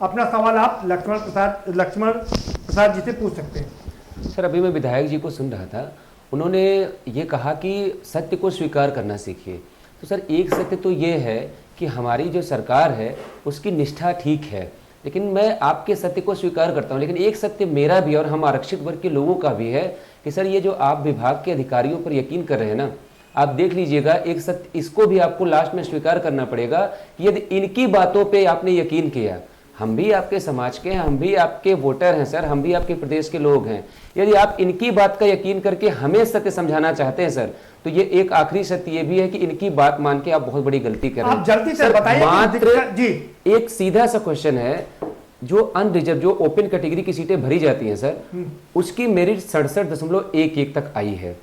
अपना सवाल आप लक्ष्मण प्रसाद जी से पूछ सकते हैं। सर अभी मैं विधायक जी को सुन रहा था, उन्होंने ये कहा कि सत्य को स्वीकार करना सीखिए। तो सर एक सत्य तो ये है कि हमारी जो सरकार है उसकी निष्ठा ठीक है, लेकिन मैं आपके सत्य को स्वीकार करता हूँ, लेकिन एक सत्य मेरा भी और हम आरक्षित वर्ग के लोगों का भी है कि सर ये जो आप विभाग के अधिकारियों पर यकीन कर रहे हैं ना, आप देख लीजिएगा एक सत्य इसको भी आपको लास्ट में स्वीकार करना पड़ेगा कि यदि इनकी बातों पे आपने यकीन किया, हम भी आपके समाज के हैं, हम भी आपके वोटर हैं सर, हम भी आपके प्रदेश के लोग हैं, यदि आप इनकी बात का यकीन करके हमें सत्य समझाना चाहते हैं सर, तो ये एक आखिरी सत्य ये भी है कि इनकी बात मान के आप बहुत बड़ी गलती कर रहे हैं। आप जल्दी से बताइए। मात्र जी एक सीधा सा क्वेश्चन है, जो अनरिजर्व जो ओपन कैटेगरी की सीटें भरी जाती हैं सर, उसकी मेरिट 67.11 तक आई है।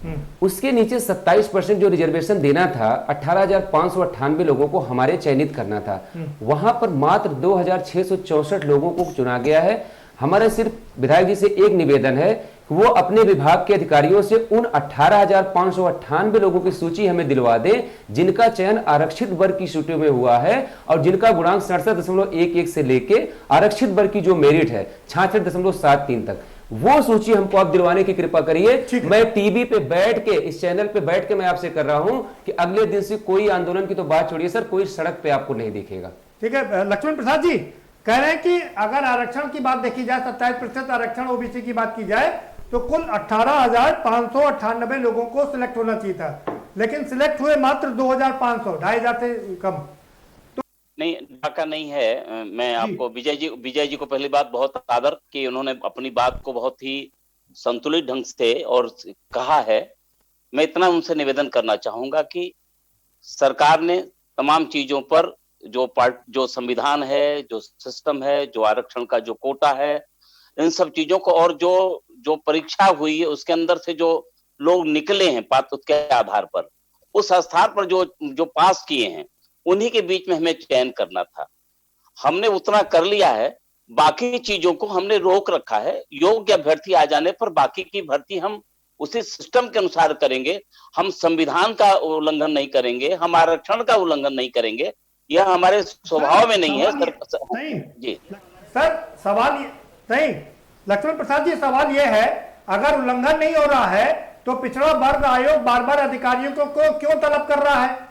उसके नीचे 27% जो रिजर्वेशन देना था, 18,598 लोगों को हमारे चयनित करना था, वहां पर मात्र 2,664 लोगों को चुना गया है। हमारे सिर्फ विधायक जी से एक निवेदन है वो अपने विभाग के अधिकारियों से उन 18,598 लोगों की सूची हमें दिलवा दें जिनका चयन आरक्षित वर्ग की सूचियों में हुआ है और जिनका गुणांक 67.11 से लेके आरक्षित वर्ग की जो मेरिट है 66.73 तक, वो सूची हमको आप दिलवाने की कृपा करिए। मैं टीवी पे बैठ के, इस चैनल पे बैठ के मैं आपसे कर रहा हूं कि अगले दिन से कोई आंदोलन की तो बात छोड़िए सर, कोई सड़क पे आपको नहीं दिखेगा। ठीक है, लक्ष्मण प्रसाद जी कह रहे हैं कि अगर आरक्षण की बात देखी जाए, 27% आरक्षण ओबीसी की बात की जाए, तो कुल 18,598 लोगों को सिलेक्ट होना चाहिए था, लेकिन सिलेक्ट हुए मात्र 2,500, 2,500 से कम। नहीं, ढाका नहीं है। मैं आपको विजय जी को पहली बात बहुत आदर कि उन्होंने अपनी बात को बहुत ही संतुलित ढंग से और कहा है। मैं इतना उनसे निवेदन करना चाहूंगा कि सरकार ने तमाम चीजों पर जो संविधान है, जो सिस्टम है, जो आरक्षण का जो कोटा है, इन सब चीजों को और जो परीक्षा हुई है उसके अंदर से जो लोग निकले हैं पात्र के आधार पर, उस स्थान पर जो पास किए हैं उन्हीं के बीच में हमें चयन करना था। हमने उतना कर लिया है, बाकी चीजों को हमने रोक रखा है। योग्य अभ्यर्थी आ जाने पर बाकी की भर्ती हम उसी सिस्टम के अनुसार करेंगे। हम संविधान का उल्लंघन नहीं करेंगे, हम आरक्षण का उल्लंघन नहीं करेंगे, यह हमारे स्वभाव में नहीं है। जी सर, सवाल नहीं, लक्ष्मण प्रसाद जी सवाल यह है, अगर उल्लंघन नहीं हो रहा है तो पिछड़ा वर्ग आयोग बार बार अधिकारियों को क्यों तलब कर रहा है?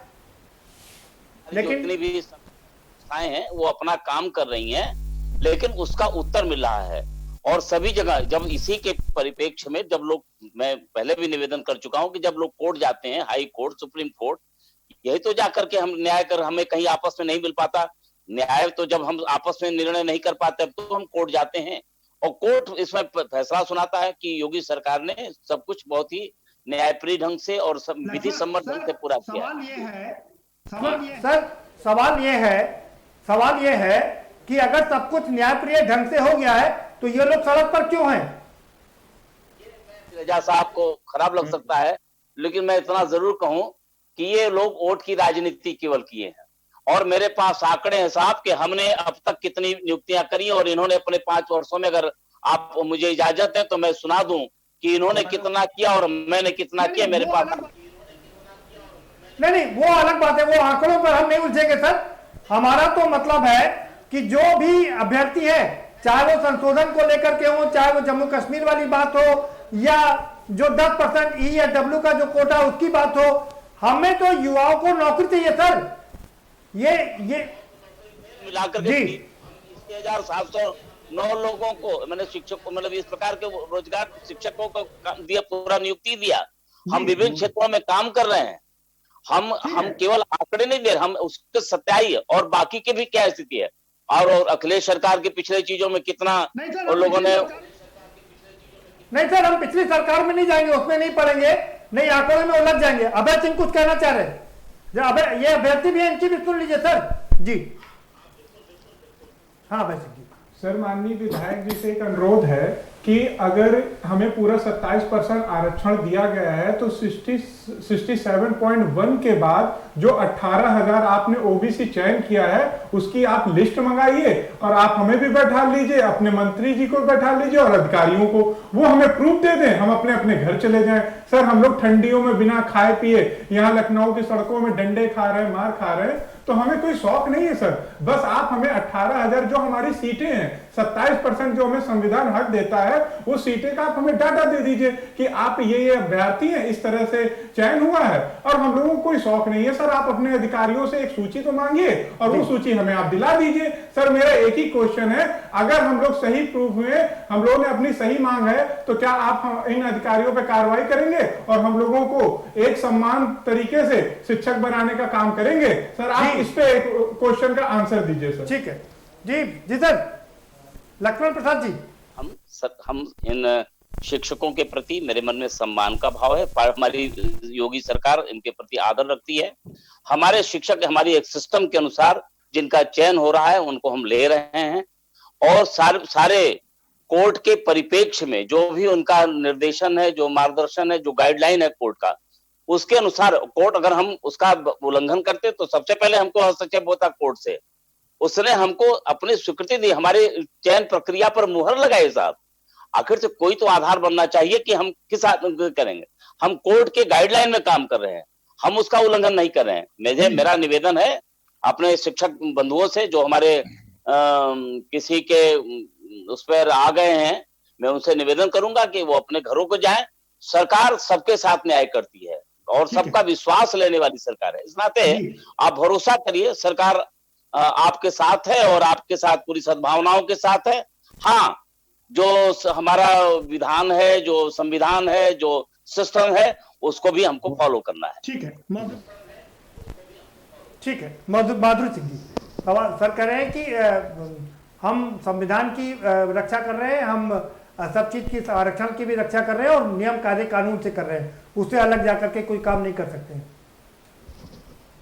लेकिन जितनी भी संस्थाएं हैं वो अपना काम कर रही हैं, लेकिन उसका उत्तर मिल रहा है। और सभी जगह जब इसी के परिप्रेक्ष्य में जब लोग, मैं पहले भी निवेदन कर चुका हूं कि जब लोग कोर्ट जाते हैं, हाई कोर्ट, सुप्रीम कोर्ट, यही तो जाकर के हम न्याय कर, हमें कहीं आपस में नहीं मिल पाता न्याय, तो जब हम आपस में निर्णय नहीं कर पाते तो हम कोर्ट जाते हैं और कोर्ट इसमें फैसला सुनाता है कि योगी सरकार ने सब कुछ बहुत ही न्यायप्रिय ढंग से और विधि सम्मत ढंग से पूरा किया। सवाल ये है कि अगर सब कुछ न्यायप्रिय ढंग से हो गया है तो ये लोग सड़क पर क्यों हैं? रजा साहब को खराब लग सकता है, लेकिन मैं इतना जरूर कहूं कि ये लोग वोट की राजनीति केवल किए हैं। और मेरे पास आंकड़े हैं साहब कि हमने अब तक कितनी नियुक्तियां करी और इन्होंने अपने 5 वर्षों में, अगर आप मुझे इजाजत है तो मैं सुना दूं कि इन्होंने कितना किया और मैंने कितना किया। मेरे पास नहीं, वो अलग बात है, वो आंकड़ों पर हम नहीं उलझेंगे सर। हमारा तो मतलब है कि जो भी अभ्यर्थी है, चाहे वो संशोधन को लेकर के हो, चाहे वो जम्मू कश्मीर वाली बात हो, या जो 10% ई या डब्ल्यू का जो कोटा उसकी बात हो, हमें तो युवाओं को नौकरी चाहिए सर। ये मिलाकर के 6,709 लोगों को मैंने शिक्षकों, मतलब इस प्रकार के रोजगार शिक्षकों को दिया, पूरा नियुक्ति दिया। हम विभिन्न क्षेत्रों में काम कर रहे हैं। हम केवल आंकड़े नहीं दे रहे, हम उसके सत्याई है और बाकी की भी क्या स्थिति है। और अखिलेश सरकार के पिछले चीजों में कितना और लोगों ने, नहीं सर, हम पिछली सरकार में नहीं जाएंगे, उसमें नहीं पढ़ेंगे, नहीं आंकड़े में उलझ जाएंगे। अभय सिंह कुछ कहना चाह रहे हैं, ये अभ्यर्थी भी है, इनकी भी सुन लीजिए सर जी। हाँ अभय सिंह जी। सर, माननीय विधायक जी से एक अनुरोध है कि अगर हमें पूरा 27% आरक्षण दिया गया है तो 67.1 के बाद जो 18,000 आपने ओबीसी चयन किया है उसकी आप लिस्ट मंगाइए और आप हमें भी बैठा लीजिए, अपने मंत्री जी को बैठा लीजिए और अधिकारियों को, वो हमें प्रूफ दे दें, हम अपने अपने घर चले जाएं। सर, हम लोग ठंडियों में बिना खाए पिए यहाँ लखनऊ की सड़कों में डंडे खा रहे हैं, मार खा रहे हैं, तो हमें कोई शौक नहीं है सर। बस आप हमें 18,000 जो हमारी सीटें हैं, 27% जो हमें संविधान हक देता है, वो सीटें का आप हमें डाटा दे दीजिए कि आप ये अभ्यर्थी हैं, इस तरह से चयन हुआ है। और हम लोगों को कोई शौक नहीं है सर, आप अपने अधिकारियों से एक सूची तो मांगिए और वो सूची हमें आप दिला दीजिए। सर, मेरा एक ही क्वेश्चन है, अगर हम लोग सही प्रूफ हुए, हम लोगों ने अपनी सही मांग है, तो क्या आप इन अधिकारियों पर कार्रवाई करेंगे और हम लोगों को एक समान तरीके से शिक्षक बनाने का काम करेंगे? सर, आप इस पे एक क्वेश्चन का आंसर दीजिए सर। ठीक है जी सर। लक्ष्मण प्रसाद जी, हम इन शिक्षकों के प्रति मेरे मन में सम्मान का भाव है। हमारी योगी सरकार इनके प्रति आदर रखती है। हमारे शिक्षक हमारी एक सिस्टम के अनुसार जिनका चयन हो रहा है उनको हम ले रहे हैं और सारे कोर्ट के परिप्रेक्ष्य में जो भी उनका निर्देशन है, जो मार्गदर्शन है, जो गाइडलाइन है कोर्ट का, उसके अनुसार कोर्ट अगर हम उसका उल्लंघन करते तो सबसे पहले हमको हस्तक्षेप होता कोर्ट से। उसने हमको अपनी स्वीकृति दी, हमारे चयन प्रक्रिया पर मुहर लगाई साहब। आखिर से कोई तो आधार बनना चाहिए कि हम किस करेंगे। हम कोर्ट के गाइडलाइन में काम कर रहे हैं, हम उसका उल्लंघन नहीं कर रहे हैं। मेरा निवेदन है अपने शिक्षक बंधुओं से जो हमारे किसी के उस पर आ गए हैं, मैं उनसे निवेदन करूंगा कि वो अपने घरों को जाएं। सरकार सबके साथ न्याय करती है और सबका विश्वास लेने वाली सरकार है। इस नाते आप भरोसा करिए, सरकार आपके साथ है और आपके साथ पूरी सद्भावनाओं के साथ है। हाँ, जो हमारा विधान है, जो संविधान है, जो सिस्टम है, उसको भी हमको फॉलो करना है। ठीक है, ठीक है। माधुरी सिंह जी, सर कह रहे हैं कि हम संविधान की रक्षा कर रहे हैं, हम सब चीज की आरक्षण की भी रक्षा कर रहे हैं और नियम कायदे कानून से कर रहे हैं, उससे अलग जाकर के कोई काम नहीं कर सकते हैं।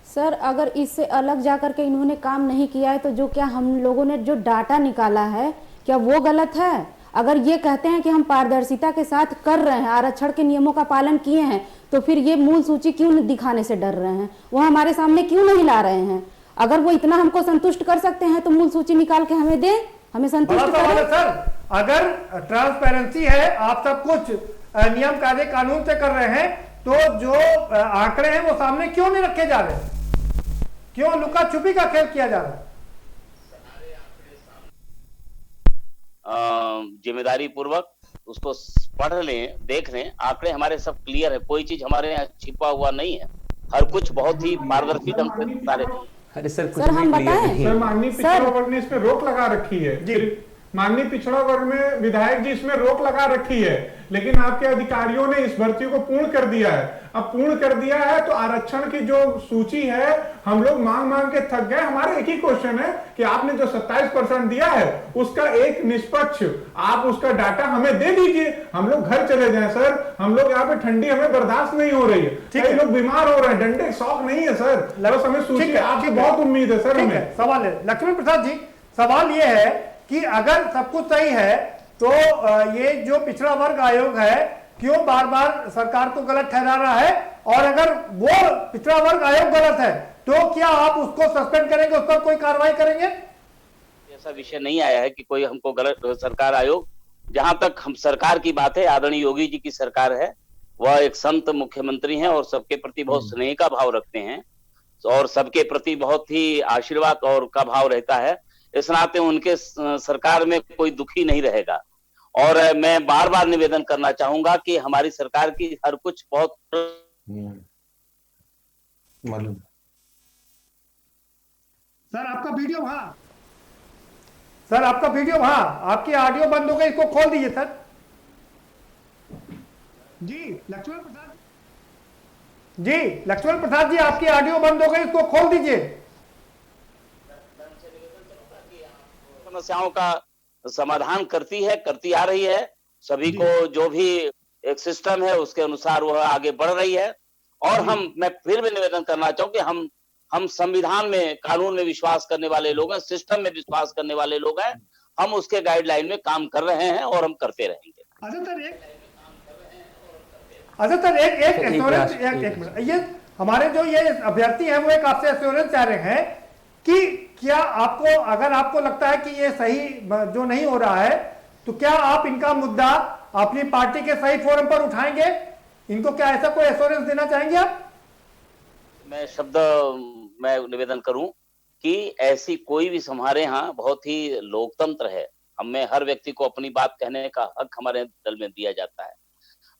सर अगर इससे अलग जाकर के इन्होंने काम नहीं किया है तो जो क्या हम लोगों ने जो डाटा निकाला है क्या वो गलत है? अगर ये कहते हैं कि हम पारदर्शिता के साथ कर रहे हैं, आरक्षण के नियमों का पालन किए हैं, तो फिर ये मूल सूची क्यों दिखाने से डर रहे हैं? वो हमारे सामने क्यों नहीं ला रहे हैं? अगर वो इतना हमको संतुष्ट कर सकते हैं तो मूल सूची निकाल के हमें दें, हमें संतुष्ट करें। सर अगर ट्रांसपेरेंसी है, आप सब कुछ नियम कायदे कानून से कर रहे हैं, तो जो आंकड़े हैं वो सामने क्यों नहीं रखे जा रहे? क्यों लुका छुपी का खेल किया जा रहा है? जिम्मेदारी पूर्वक उसको पढ़ लें, देख लें, आंकड़े हमारे सब क्लियर है, कोई चीज हमारे यहाँ छिपा हुआ नहीं है, हर कुछ बहुत ही पारदर्शी ढंग से सारे। अरे सर कुछ सर हम बताएं, सर माननीय पिछड़ा वर्ग ने इसमें रोक लगा रखी है। माननीय पिछड़ा वर्ग में विधायक जी इसमें रोक लगा रखी है, लेकिन आपके अधिकारियों ने इस भर्ती को पूर्ण कर दिया है। अब पूर्ण कर दिया है तो आरक्षण की जो सूची है हम लोग मांग मांग के थक गए। हमारे एक ही क्वेश्चन है कि आपने जो 27% दिया है उसका एक निष्पक्ष आप उसका डाटा हमें दे दीजिए, हम लोग घर चले जाएं। सर हम लोग यहाँ पे ठंडी हमें बर्दाश्त नहीं हो रही है, कई लोग बीमार हो रहे हैं, डंडे शौक नहीं है सर, बस हमें सूची आपसे बहुत उम्मीद है सर। हमें सवाल है लक्ष्मण प्रसाद जी, सवाल ये है कि अगर सब कुछ सही है तो ये जो पिछड़ा वर्ग आयोग है क्यों बार बार सरकार को गलत ठहरा रहा है? और अगर वो पिछड़ा वर्ग आयोग गलत है तो क्या आप उसको सस्पेंड करेंगे, उस पर कोई कार्रवाई करेंगे? ऐसा विषय नहीं आया है कि कोई हमको गलत सरकार आयोग। जहां तक हम सरकार की बात है, आदरणीय योगी जी की सरकार है, वह एक संत मुख्यमंत्री हैं और सबके प्रति बहुत स्नेह का भाव रखते हैं और सबके प्रति बहुत ही आशीर्वाद और का भाव रहता है। इस नाते उनके सरकार में कोई दुखी नहीं रहेगा। और मैं बार बार निवेदन करना चाहूंगा कि हमारी सरकार की हर कुछ बहुत सर आपका वीडियो वहां, सर आपका वीडियो वहां, आपकी ऑडियो बंद हो गई, इसको खोल दीजिए सर। जी लक्ष्मण प्रसाद जी, लक्ष्मण प्रसाद जी आपकी ऑडियो बंद हो गई, इसको खोल दीजिए। समस्याओं का समाधान करती आ रही है, सभी को जो भी एक सिस्टम है उसके अनुसार वह आगे बढ़ रही है। और मैं फिर भी निवेदन करना चाहूँ कि हम संविधान में, कानून में विश्वास करने वाले लोग हैं, सिस्टम में विश्वास करने वाले लोग हैं, हम उसके गाइडलाइन में काम कर रहे हैं और हम करते रहेंगे। अच्छा सर एक एश्योरेंस, एक मिनट, ये हमारे जो ये अभ्यर्थी हैं वो एक आपसे एश्योरेंस चाह रहे हैं कि क्या आपको, अगर आपको लगता है कि ये सही जो नहीं हो रहा है तो क्या आप इनका मुद्दा अपनी पार्टी के सही फोरम पर उठाएंगे? इनको क्या ऐसा कोई एश्योरेंस देना चाहेंगे आप? मैं निवेदन करूं कि ऐसी कोई भी हमारे यहाँ बहुत ही लोकतंत्र है, हमें हर व्यक्ति को अपनी बात कहने का हक हमारे दल में दिया जाता है।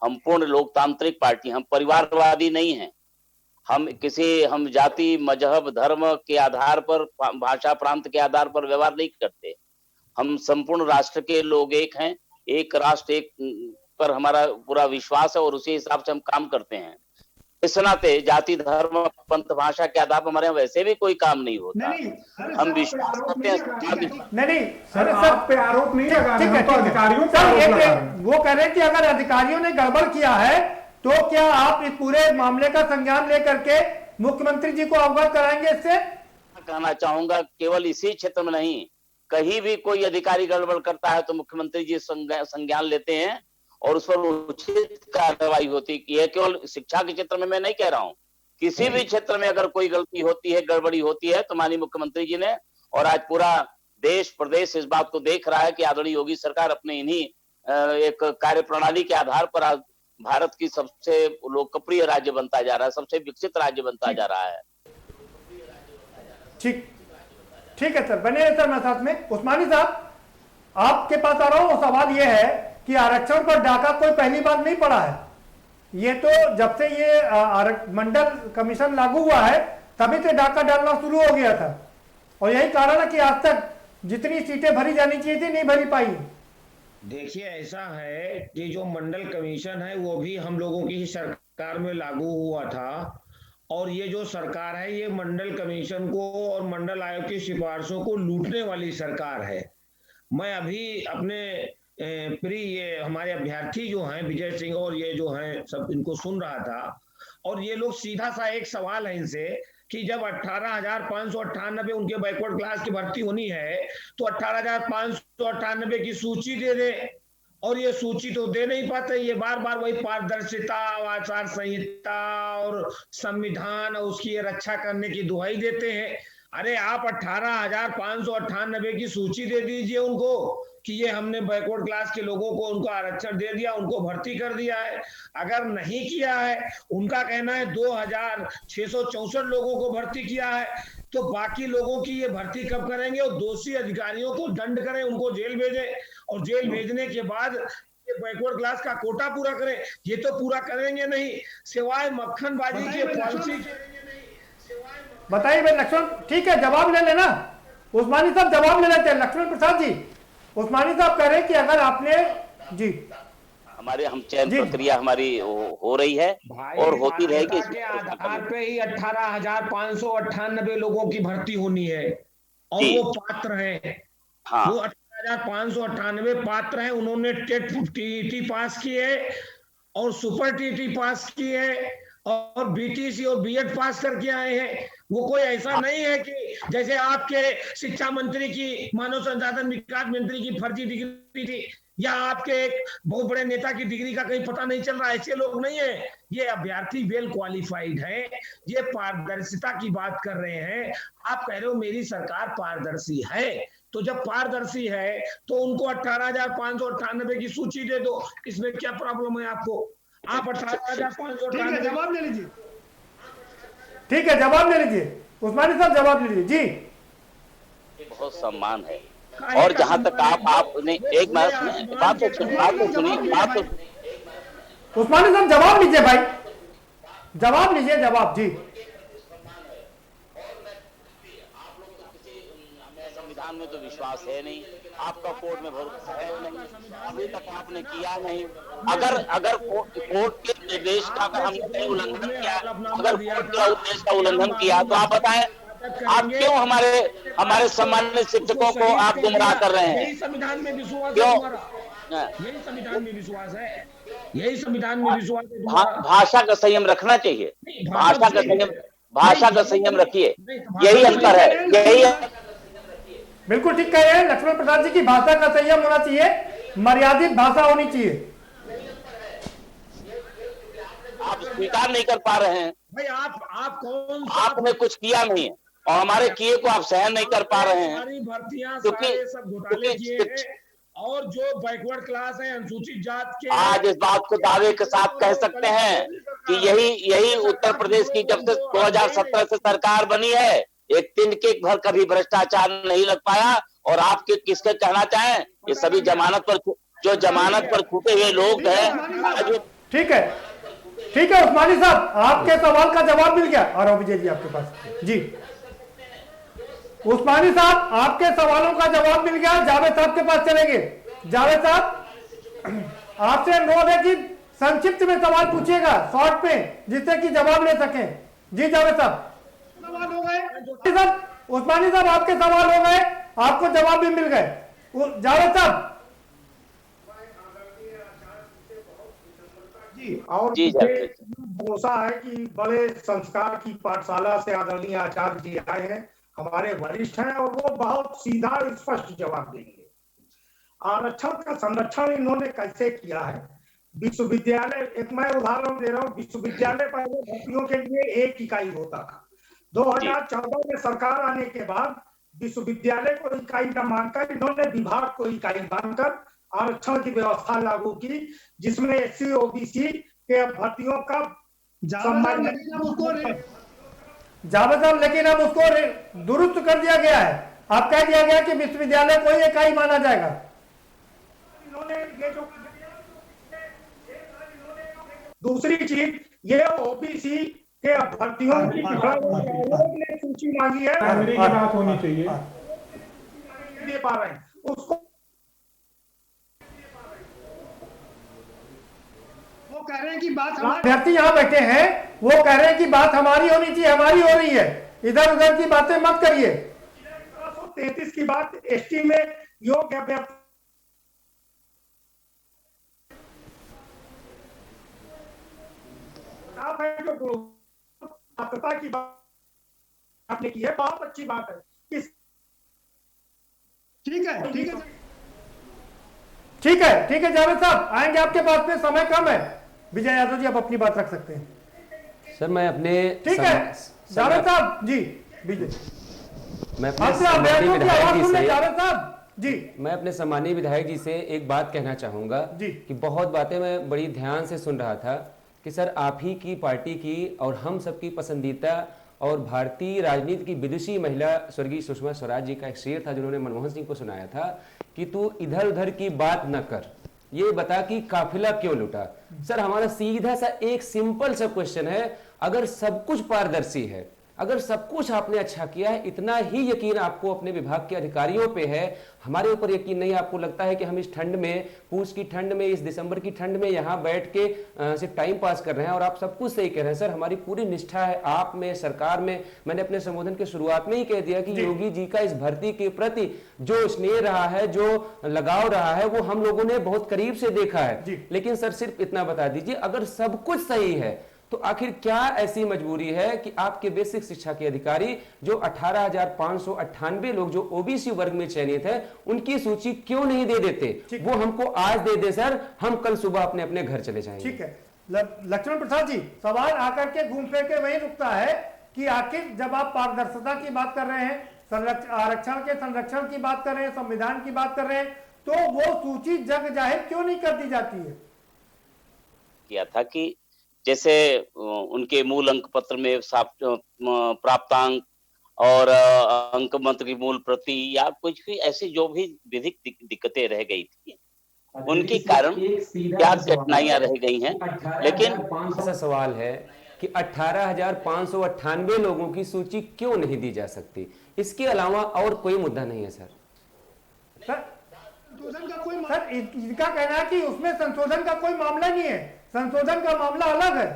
हम पूर्ण लोकतांत्रिक पार्टी, हम परिवारवादी नहीं हैं। हम जाति, मजहब, धर्म के आधार पर, भाषा, प्रांत के आधार पर व्यवहार नहीं करते। हम संपूर्ण राष्ट्र के लोग एक हैं, एक राष्ट्र एक पर हमारा पूरा विश्वास है और उसी हिसाब से हम काम करते हैं। इस नाते जाति, धर्म, पंथ, भाषा के आधार पर हमारे यहाँ वैसे भी कोई काम नहीं होता। हम विश्वास करते हैं। नहीं सर आप पे आरोप नहीं लगा रहे हैं, तो अधिकारियों पर आरोप लगा रहे हैं। वो कह रहे हैं कि अगर अधिकारियों ने गड़बड़ किया है तो क्या आप इस पूरे मामले का संज्ञान लेकर के मुख्यमंत्री जी को अवगत कराएंगे? इससे कहना चाहूंगा केवल इसी क्षेत्र में नहीं, कहीं भी कोई अधिकारी गड़बड़ करता है तो मुख्यमंत्री जी संज्ञान लेते हैं और उस पर उचित कार्रवाई होती है। केवल शिक्षा के क्षेत्र में मैं नहीं कह रहा हूँ, किसी भी क्षेत्र में अगर कोई गलती होती है, गड़बड़ी होती है तो माननीय मुख्यमंत्री जी ने, और आज पूरा देश प्रदेश इस बात को देख रहा है कि आदरणीय योगी सरकार अपने इन्हीं एक कार्यप्रणाली के आधार पर आज भारत की सबसे लोकप्रिय राज्य बनता जा रहा है, सबसे विकसित राज्य बनता जा रहा है। ठीक है सर, बने रहे सर मैं साथ में। उस्मानी साहब, आपके पास आ रहा हूं। सवाल यह है कि आरक्षण पर डाका कोई पहली बार नहीं पड़ा है। ये तो जब से ये मंडल कमीशन लागू हुआ है तभी से डाका डालना शुरू हो गया था, और यही कारण है कि आज तक जितनी सीटें भरी जानी चाहिए थी नहीं भरी पाई। देखिए, ऐसा है कि जो मंडल कमीशन है वो भी हम लोगों की ही सरकार में लागू हुआ था, और ये जो सरकार है ये मंडल कमीशन को और मंडल आयोग की सिफारिशों को लूटने वाली सरकार है। मैं अभी अपने ये हमारे अभ्यर्थी जो हैं विजय सिंह और ये जो हैं सब, इनको सुन रहा था, और ये लोग सीधा सा एक सवाल है इनसे कि जब 18,598 उनके बैकवर्ड क्लास की भर्ती होनी है तो 18,598 की सूची दे दे, और ये सूची तो दे नहीं पाते। ये बार बार वही पारदर्शिता, आचार संहिता और संविधान और उसकी रक्षा करने की दुहाई देते हैं। अरे आप 18,598 की सूची दे दीजिए उनको कि ये हमने बैकवर्ड क्लास के लोगों को उनको आरक्षण दे दिया, उनको भर्ती कर दिया है। अगर नहीं किया है, उनका कहना है 2,664 लोगों को भर्ती किया है, तो बाकी लोगों की ये भर्ती कब करेंगे? और दोषी अधिकारियों को दंड करें, उनको जेल भेजें, और जेल भेजने के बाद ये बैकवर्ड क्लास का कोटा पूरा करें। ये तो पूरा करेंगे नहीं, सिवाय मक्खनबाजी के पॉलिसी। बताइए भाई लक्ष्मण, ठीक है जवाब ले लेना। उस्मानी साहब जवाब ले लेते हैं। लक्ष्मण प्रसाद जी, उस्मानी साहब कह रहे हैं कि अगर आपने जी हमारे हम चयन प्रक्रिया हमारी हो रही है और होती रहेगी। के आधार पे ही 18,598 लोगों की भर्ती होनी है, और वो पात्र हैं। हाँ। वो 18,598 पात्र हैं, उन्होंने टेट टीटी पास की है और सुपर टीटी पास की है और बीटीसी और बीएड पास करके आए हैं। वो कोई ऐसा नहीं है कि जैसे आपके शिक्षा मंत्री की, मानव संसाधन विकास मंत्री की फर्जी डिग्री थी, या आपके एक बहुत बड़े नेता की डिग्री का कहीं पता नहीं चल रहा। ऐसे लोग नहीं है, ये अभ्यर्थी वेल क्वालिफाइड है। ये पारदर्शिता की बात कर रहे हैं। आप कह रहे हो मेरी सरकार पारदर्शी है, तो जब पारदर्शी है तो उनको 18,598 की सूची दे दो। इसमें क्या प्रॉब्लम है आपको? आप 18,598 जवाब ले लीजिए। ठीक है जवाब ले लीजिए, उस्मानी साहब जवाब ले लीजिए जी। बहुत सम्मान है। और जहां तक आपने एक बात तो सुनिए, उस्मानी साहब जवाब लीजिए भाई, जवाब लीजिए, जवाब जी। संविधान में तो विश्वास है नहीं, आपका कोर्ट में भरोसा है नहीं, अभी तक आपने किया नहीं। अगर कोर्ट के निर्देश का अगर हमने उल्लंघन किया, अगर कोर्ट के उद्देश्य का उल्लंघन किया, तो आप बताएं आप क्यों हमारे सम्मानित शिक्षकों को आप गुमराह कर रहे हैं? यही संविधान में विश्वास क्यों? यही संविधान में विश्वास है, यही संविधान में विश्वास है। भाषा का संयम रखना चाहिए, भाषा का संयम रखिए, यही अंतर है। यही बिल्कुल ठीक कह रहे हैं लक्ष्मण प्रसाद जी की, भाषा का संयम होना चाहिए, मर्यादित भाषा होनी चाहिए। आप स्वीकार नहीं कर पा रहे हैं भाई। आप कौन, आपने कुछ किया नहीं है और हमारे किए को आप सहन नहीं कर पा रहे हैं। सारी भर्तियां सारे सब घोटाले किए हैं, और जो बैकवर्ड क्लास है, अनुसूचित जात के, आज इस बात को दावे के साथ कह सकते हैं कि यही उत्तर प्रदेश की जब से 2017 से सरकार बनी है, एक तिनके भर कभी भ्रष्टाचार नहीं लग पाया। और आप किसके कहना चाहें, ये सभी जमानत पर छूटे हुए लोग हैं। ठीक है उस्मानी साहब, आपके सवाल का जवाब मिल गया। और विजय जी आपके पास जी। उस्मानी साहब आपके सवालों का जवाब मिल गया, जावेद साहब के पास चलेंगे। जावेद साहब आपसे अनुरोध है कि संक्षिप्त में सवाल पूछिएगा, शॉर्ट में, जिससे कि जवाब ले सकें। जी जावेद साहब, सवाल हो गए। उस्मानी साहब आपके सवाल हो गए, आपको जवाब भी मिल गए। जावेद साहब और भरोसा है कि बड़े संस्कार की पाठशाला से आदरणीय आचार्य जी आए हैं, हमारे वरिष्ठ हैं, और वो बहुत सीधा स्पष्ट जवाब देंगे। आरक्षण का संरक्षण इन्होंने कैसे किया है? विश्वविद्यालय, एक मैं उदाहरण दे रहा हूँ, विश्वविद्यालय पहले भर्तियों के लिए एक इकाई होता था। 2014 में सरकार आने के बाद विश्वविद्यालय को इकाई न मानकर इन्होंने विभाग को इकाई मानकर आरक्षण की व्यवस्था लागू की, जिसमें SC OBC के अभ्यर्थियों का सम्मान। जावेद साहब, लेकिन अब उसको दुरुस्त कर दिया गया है। अब कह दिया गया कि विश्वविद्यालय को ही इकाई माना जाएगा। दूसरी चीज, ये OBC के अभ्यर्थियों की सूची मांगी है, मेरी बात होनी चाहिए, दे पा रहे हैं उसको। वो कह रहे हैं कि बात अभ्यर्थी यहाँ बैठे हैं, वो कह रहे हैं कि बात हमारी होनी चाहिए, हमारी हो रही है, इधर उधर की बातें मत करिए। 33 की बात ST में योग्य अभ्यर्थी पात्रता की बात आपने की है, बहुत अच्छी बात है। ठीक है जावेद साहब, आएंगे आपके पास में, समय कम है। विजय यादव जी, आप अपनी बात रख सकते हैं। सर मैं अपने ठीक है जावेद साहब जी, विजय, मैं अपने सम्मानीय विधायक जी से एक बात कहना चाहूंगा कि बहुत बातें मैं बड़ी ध्यान से सुन रहा था कि सर आप ही की पार्टी की और हम सबकी पसंदीदा और भारतीय राजनीति की विदुषी महिला स्वर्गीय सुषमा स्वराज जी का एक शेर था जिन्होंने मनमोहन सिंह को सुनाया था कि तू इधर उधर की बात न कर, ये बता कि काफिला क्यों लुटा। सर हमारा सीधा सा एक सिंपल सा क्वेश्चन है, अगर सब कुछ पारदर्शी है, अगर सब कुछ आपने अच्छा किया है, इतना ही यकीन आपको अपने विभाग के अधिकारियों पे है, हमारे ऊपर यकीन नहीं, आपको लगता है कि हम इस ठंड में, पूस की ठंड में, इस दिसंबर की ठंड में यहाँ बैठ के सिर्फ टाइम पास कर रहे हैं और आप सब कुछ सही कह रहे हैं। सर हमारी पूरी निष्ठा है आप में, सरकार में। मैंने अपने संबोधन के शुरुआत में ही कह दिया कि योगी जी का इस भर्ती के प्रति जो स्नेह रहा है, जो लगाव रहा है, वो हम लोगों ने बहुत करीब से देखा है। लेकिन सर सिर्फ इतना बता दीजिए, अगर सब कुछ सही है तो आखिर क्या ऐसी मजबूरी है कि आपके बेसिक शिक्षा के अधिकारी जो 18,598 लोग जो ओबीसी वर्ग में चयनित है, उनकी सूची क्यों नहीं दे देते? वो हमको आज दे दे सर, हम कल सुबह अपने अपने घर चले जाएंगे। ठीक है लक्ष्मण प्रसाद जी, सवाल आकर के घूम फिर के वही रुकता है कि आखिर जब आप पारदर्शिता की बात कर रहे हैं, आरक्षण के संरक्षण की बात कर रहे हैं, संविधान की बात कर रहे हैं, तो वो सूची जग जाहिर क्यों नहीं कर दी जाती है? किया था कि जैसे उनके मूल अंक पत्र में प्राप्तांक और अंक मंत्र की मूल प्रति या कुछ भी ऐसी जो भी विधिक दिक्कतें रह गई थी, उनके कारण क्या कठिनाइयां रह गई हैं। लेकिन ऐसा सवाल है कि 18,598 लोगों की सूची क्यों नहीं दी जा सकती? इसके अलावा और कोई मुद्दा नहीं है सर। सर इनका कहना है कि उसमें संशोधन का कोई मामला नहीं है, संशोधन का मामला अलग है।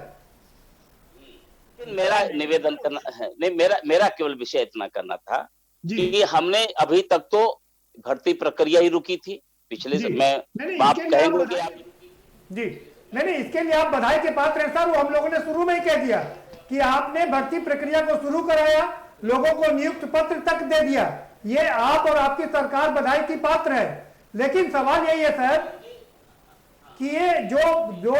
मेरा निवेदन करना है, नहीं मेरा केवल विषय इतना करना था कि हमने अभी तक तो भर्ती प्रक्रिया ही रुकी थी पिछले में। आप कहेंगे कि आप जी नहीं, इसके लिए आप बधाई के पात्र हैं सर। वो हम लोगों ने शुरू में ही कह दिया कि आपने भर्ती प्रक्रिया को शुरू कराया, लोगों को नियुक्त पत्र तक दे दिया, ये आप और आपकी सरकार बधाई की पात्र है। लेकिन सवाल यही है सर कि ये जो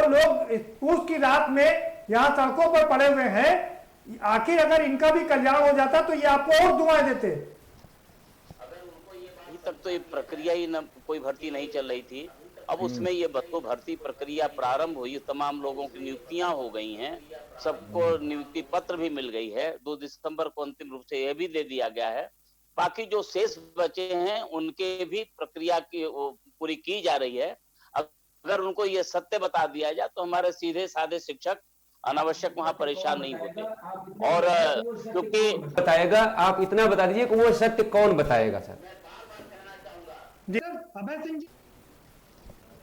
लोग पूस की रात में यहाँ सड़कों पर पड़े हुए हैं, आखिर अगर इनका भी कल्याण हो जाता तो ये आपको और दुआएं देते। अभी तक तो ये प्रक्रिया ही न, कोई भर्ती नहीं चल रही थी। अब उसमें ये भर्ती प्रक्रिया प्रारंभ हुई, तमाम लोगों की नियुक्तियां हो गई हैं, सबको नियुक्ति पत्र भी मिल गई है। 2 दिसंबर को अंतिम रूप से यह भी दे दिया गया है। बाकी जो शेष बचे हैं उनके भी प्रक्रिया की पूरी की जा रही है। अगर उनको ये सत्य बता दिया जाए तो हमारे सीधे साधे शिक्षक अनावश्यक वहां परेशान नहीं होते। और क्योंकि बताएगा, आप इतना बता दीजिए कि वो सत्य कौन बताएगा सर? अभय सिंह जी,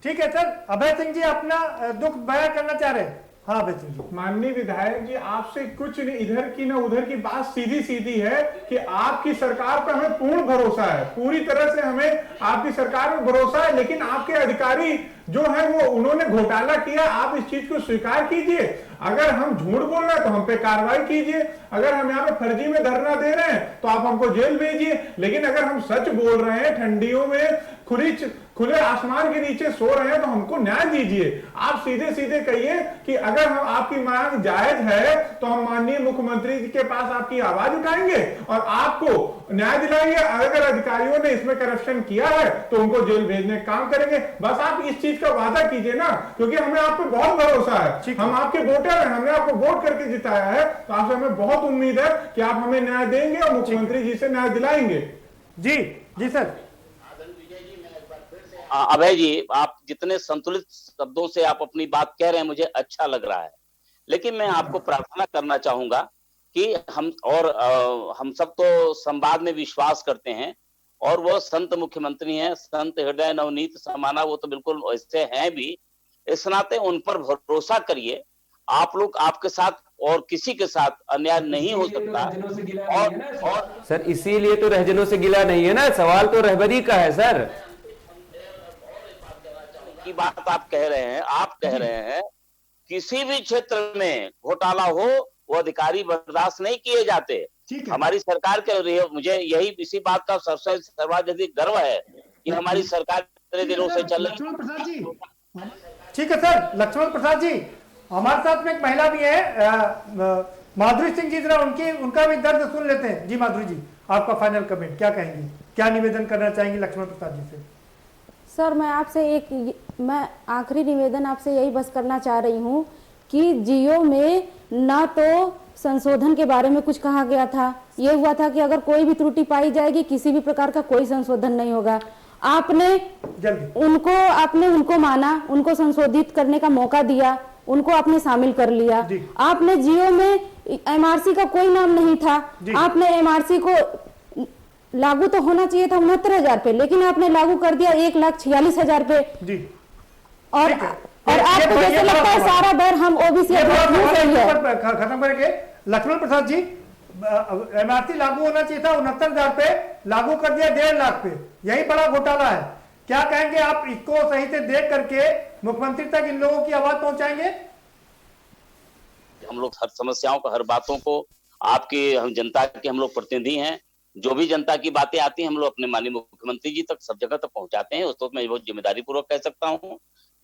ठीक है सर, अभय सिंह जी अपना दुख बयां करना चाह रहे हैं। हाँ अभय सिंह जी। माननीय विधायक जी, आपसे कुछ नहीं, इधर की ना उधर की बात सीधी सीधी है कि आपकी सरकार पर हमें पूर्ण भरोसा है, पूरी तरह से हमें आपकी सरकार में भरोसा है। लेकिन आपके अधिकारी जो है वो उन्होंने घोटाला किया, आप इस चीज को स्वीकार कीजिए। अगर हम झूठ बोल रहे हैं तो हम पे कार्रवाई कीजिए, अगर हम यहाँ पे फर्जी में धरना दे रहे हैं तो आप हमको जेल भेजिए। लेकिन अगर हम सच बोल रहे हैं, ठंडियों में खुली खुले आसमान के नीचे सो रहे हैं, तो हमको न्याय दीजिए। आप सीधे सीधे कहिए कि अगर हम आपकी मांग जायज है तो हम माननीय मुख्यमंत्री जी के पास आपकी आवाज उठाएंगे और आपको न्याय दिलाएंगे। अगर अधिकारियों ने इसमें करप्शन किया है तो उनको जेल भेजने का काम करेंगे। बस आप इस चीज का वादा कीजिए ना, क्योंकि हमें आप पे बहुत भरोसा है, हम आपके वोटर हैं, हमने आपको वोट करके जिताया है, तो आपसे हमें बहुत उम्मीद है कि आप हमें न्याय देंगे और मुख्यमंत्री जी से न्याय दिलाएंगे। जी सर। अभय जी, आप जितने संतुलित शब्दों से आप अपनी बात कह रहे हैं मुझे अच्छा लग रहा है, लेकिन मैं आपको प्रार्थना करना चाहूंगा कि हम सब तो संवाद में विश्वास करते हैं और वो संत मुख्यमंत्री हैं, संत हृदय नवनीत समाना, वो तो बिल्कुल वैसे हैं भी। इस नाते उन पर भरोसा करिए। आप लोग, आपके साथ और किसी के साथ अन्याय नहीं हो सकता। और सर इसीलिए तो रहजनों से गिला नहीं है ना, सवाल तो रहबरी का है सर। की बात आप कह रहे हैं, आप कह रहे हैं किसी भी क्षेत्र में घोटाला हो वो अधिकारी बर्दाश्त नहीं किए जाते। हमारी सरकार के, मुझे यही इसी बात का सबसे सर्वाधिक गर्व है कि हमारी सरकार इतने दिनों से चल रही। लक्ष्मण प्रसाद जी, ठीक है सर। लक्ष्मण प्रसाद जी, हमारे साथ में एक महिला भी है, माधुरी सिंह जी, जरा उनका भी दर्द सुन लेते हैं। जी माधुरी जी, आपका फाइनल कमेंट क्या कहेंगी, क्या निवेदन करना चाहेंगे लक्ष्मण प्रसाद जी से? सर मैं आखिरी निवेदन आपसे यही बस करना चाह रही हूँ कि जियो में ना तो संशोधन के बारे में कुछ कहा गया था, ये हुआ था कि अगर कोई भी त्रुटि पाई जाएगी किसी भी प्रकार का कोई संशोधन नहीं होगा। आपने उनको माना, उनको संशोधित करने का मौका दिया, उनको आपने शामिल कर लिया। आपने जियो में एमआरसी का कोई नाम नहीं था, आपने एमआरसी को लागू तो होना चाहिए था 69,000 पे, लेकिन आपने लागू कर दिया 1,46,000 पे। और आपको जैसे लगता है सारा दर हम ओबीसी खत्म करेंगे। लक्ष्मण प्रसाद जी, एमआरसी लागू होना चाहिए था 69,000 पे, लागू कर दिया 1.5 लाख पे, यही बड़ा घोटाला है। क्या कहेंगे आप, इसको सही से देख करके मुख्यमंत्री तक इन लोगों की आवाज पहुंचाएंगे? हम लोग हर समस्याओं को, हर बातों को, हम जनता के हम लोग प्रतिनिधि हैं, जो भी जनता की बातें आती हैं हम लोग अपने माननीय मुख्यमंत्री जी तक सब जगह तक पहुंचाते हैं। उसको मैं बहुत जिम्मेदारी पूर्वक कह सकता हूं।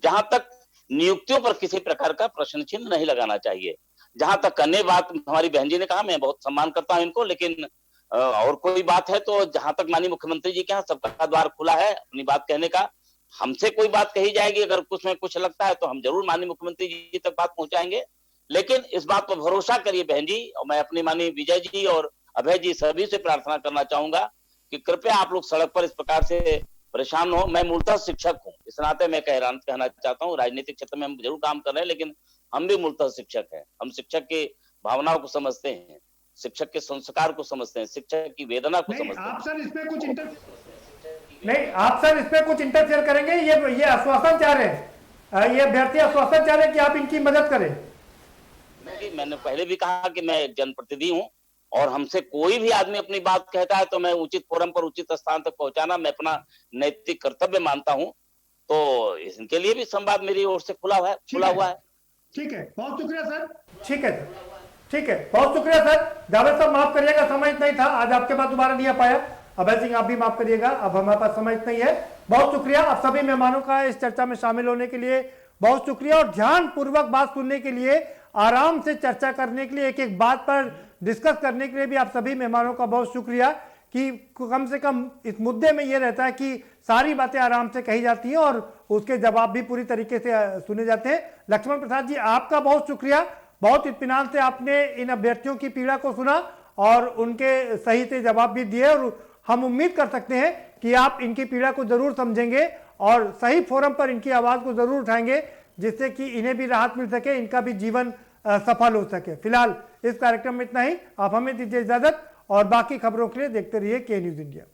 जहां तक नियुक्तियों पर किसी प्रकार का प्रश्न चिन्ह नहीं लगाना चाहिए। जहां तक अन्य बात हमारी बहन जी ने कहा, मैं बहुत सम्मान करता हूं इनको, लेकिन और कोई बात है तो जहां तक माननीय मुख्यमंत्री जी के यहाँ सबका द्वार खुला है अपनी बात कहने का। हमसे कोई बात कही जाएगी, अगर कुछ में कुछ लगता है तो हम जरूर माननीय मुख्यमंत्री जी तक बात पहुंचाएंगे। लेकिन इस बात पर भरोसा करिए बहन जी, और मैं अपनी माननीय विजय जी और अभय जी सभी से प्रार्थना करना चाहूंगा कि कृपया आप लोग सड़क पर इस प्रकार से परेशान हो। मैं मूलतः शिक्षक हूं, इस नाते मैं कहना चाहता हूं, राजनीतिक क्षेत्र में हम जरूर काम कर रहे हैं, लेकिन हम भी मूलतः शिक्षक हैं। हम शिक्षक की भावनाओं को समझते हैं, शिक्षक के संस्कार को समझते हैं, शिक्षक की वेदना को समझते हैं। आप सर इस पे कुछ इंटरफेयर करेंगे? ये आश्वासन चाह रहे हैं, ये अभ्यर्थी आश्वासन चाह रहे हैं कि आप इनकी मदद करें। मैंने पहले भी कहा कि मैं एक जनप्रतिनिधि हूं और हमसे कोई भी आदमी अपनी बात कहता है तो मैं उचित फोरम पर उचित स्थान तक पहुंचाना मैं अपना नैतिक कर्तव्य मानता हूं। तो इनके लिए भी संवाद मेरी ओर से खुला हुआ है। ठीक है, बहुत शुक्रिया सर। ठीक है, बहुत शुक्रिया सर। जावेद साहब माफ करिएगा, समय नहीं था, आज आपके पास दोबारा नहीं आ पाया। अभय सिंह आप भी माफ करिएगा, अब हमारे पास समय नहीं है। बहुत शुक्रिया आप सभी मेहमानों का इस चर्चा में शामिल होने के लिए, बहुत शुक्रिया। और ध्यान पूर्वक बात सुनने के लिए, आराम से चर्चा करने के लिए, एक एक बात पर डिस्कस करने के लिए भी आप सभी मेहमानों का बहुत शुक्रिया कि कम से कम इस मुद्दे में यह रहता है कि सारी बातें आराम से कही जाती हैं और उसके जवाब भी पूरी तरीके से सुने जाते हैं। लक्ष्मण प्रसाद जी आपका बहुत शुक्रिया, बहुत इत्मीनान से आपने इन अभ्यर्थियों की पीड़ा को सुना और उनके सही से जवाब भी दिए, और हम उम्मीद कर सकते हैं कि आप इनकी पीड़ा को जरूर समझेंगे और सही फोरम पर इनकी आवाज को जरूर उठाएंगे, जिससे कि इन्हें भी राहत मिल सके, इनका भी जीवन सफल हो सके। फिलहाल इस कार्यक्रम में इतना ही, आप हमें दीजिए इजाजत और बाकी खबरों के लिए देखते रहिए के न्यूज़ इंडिया।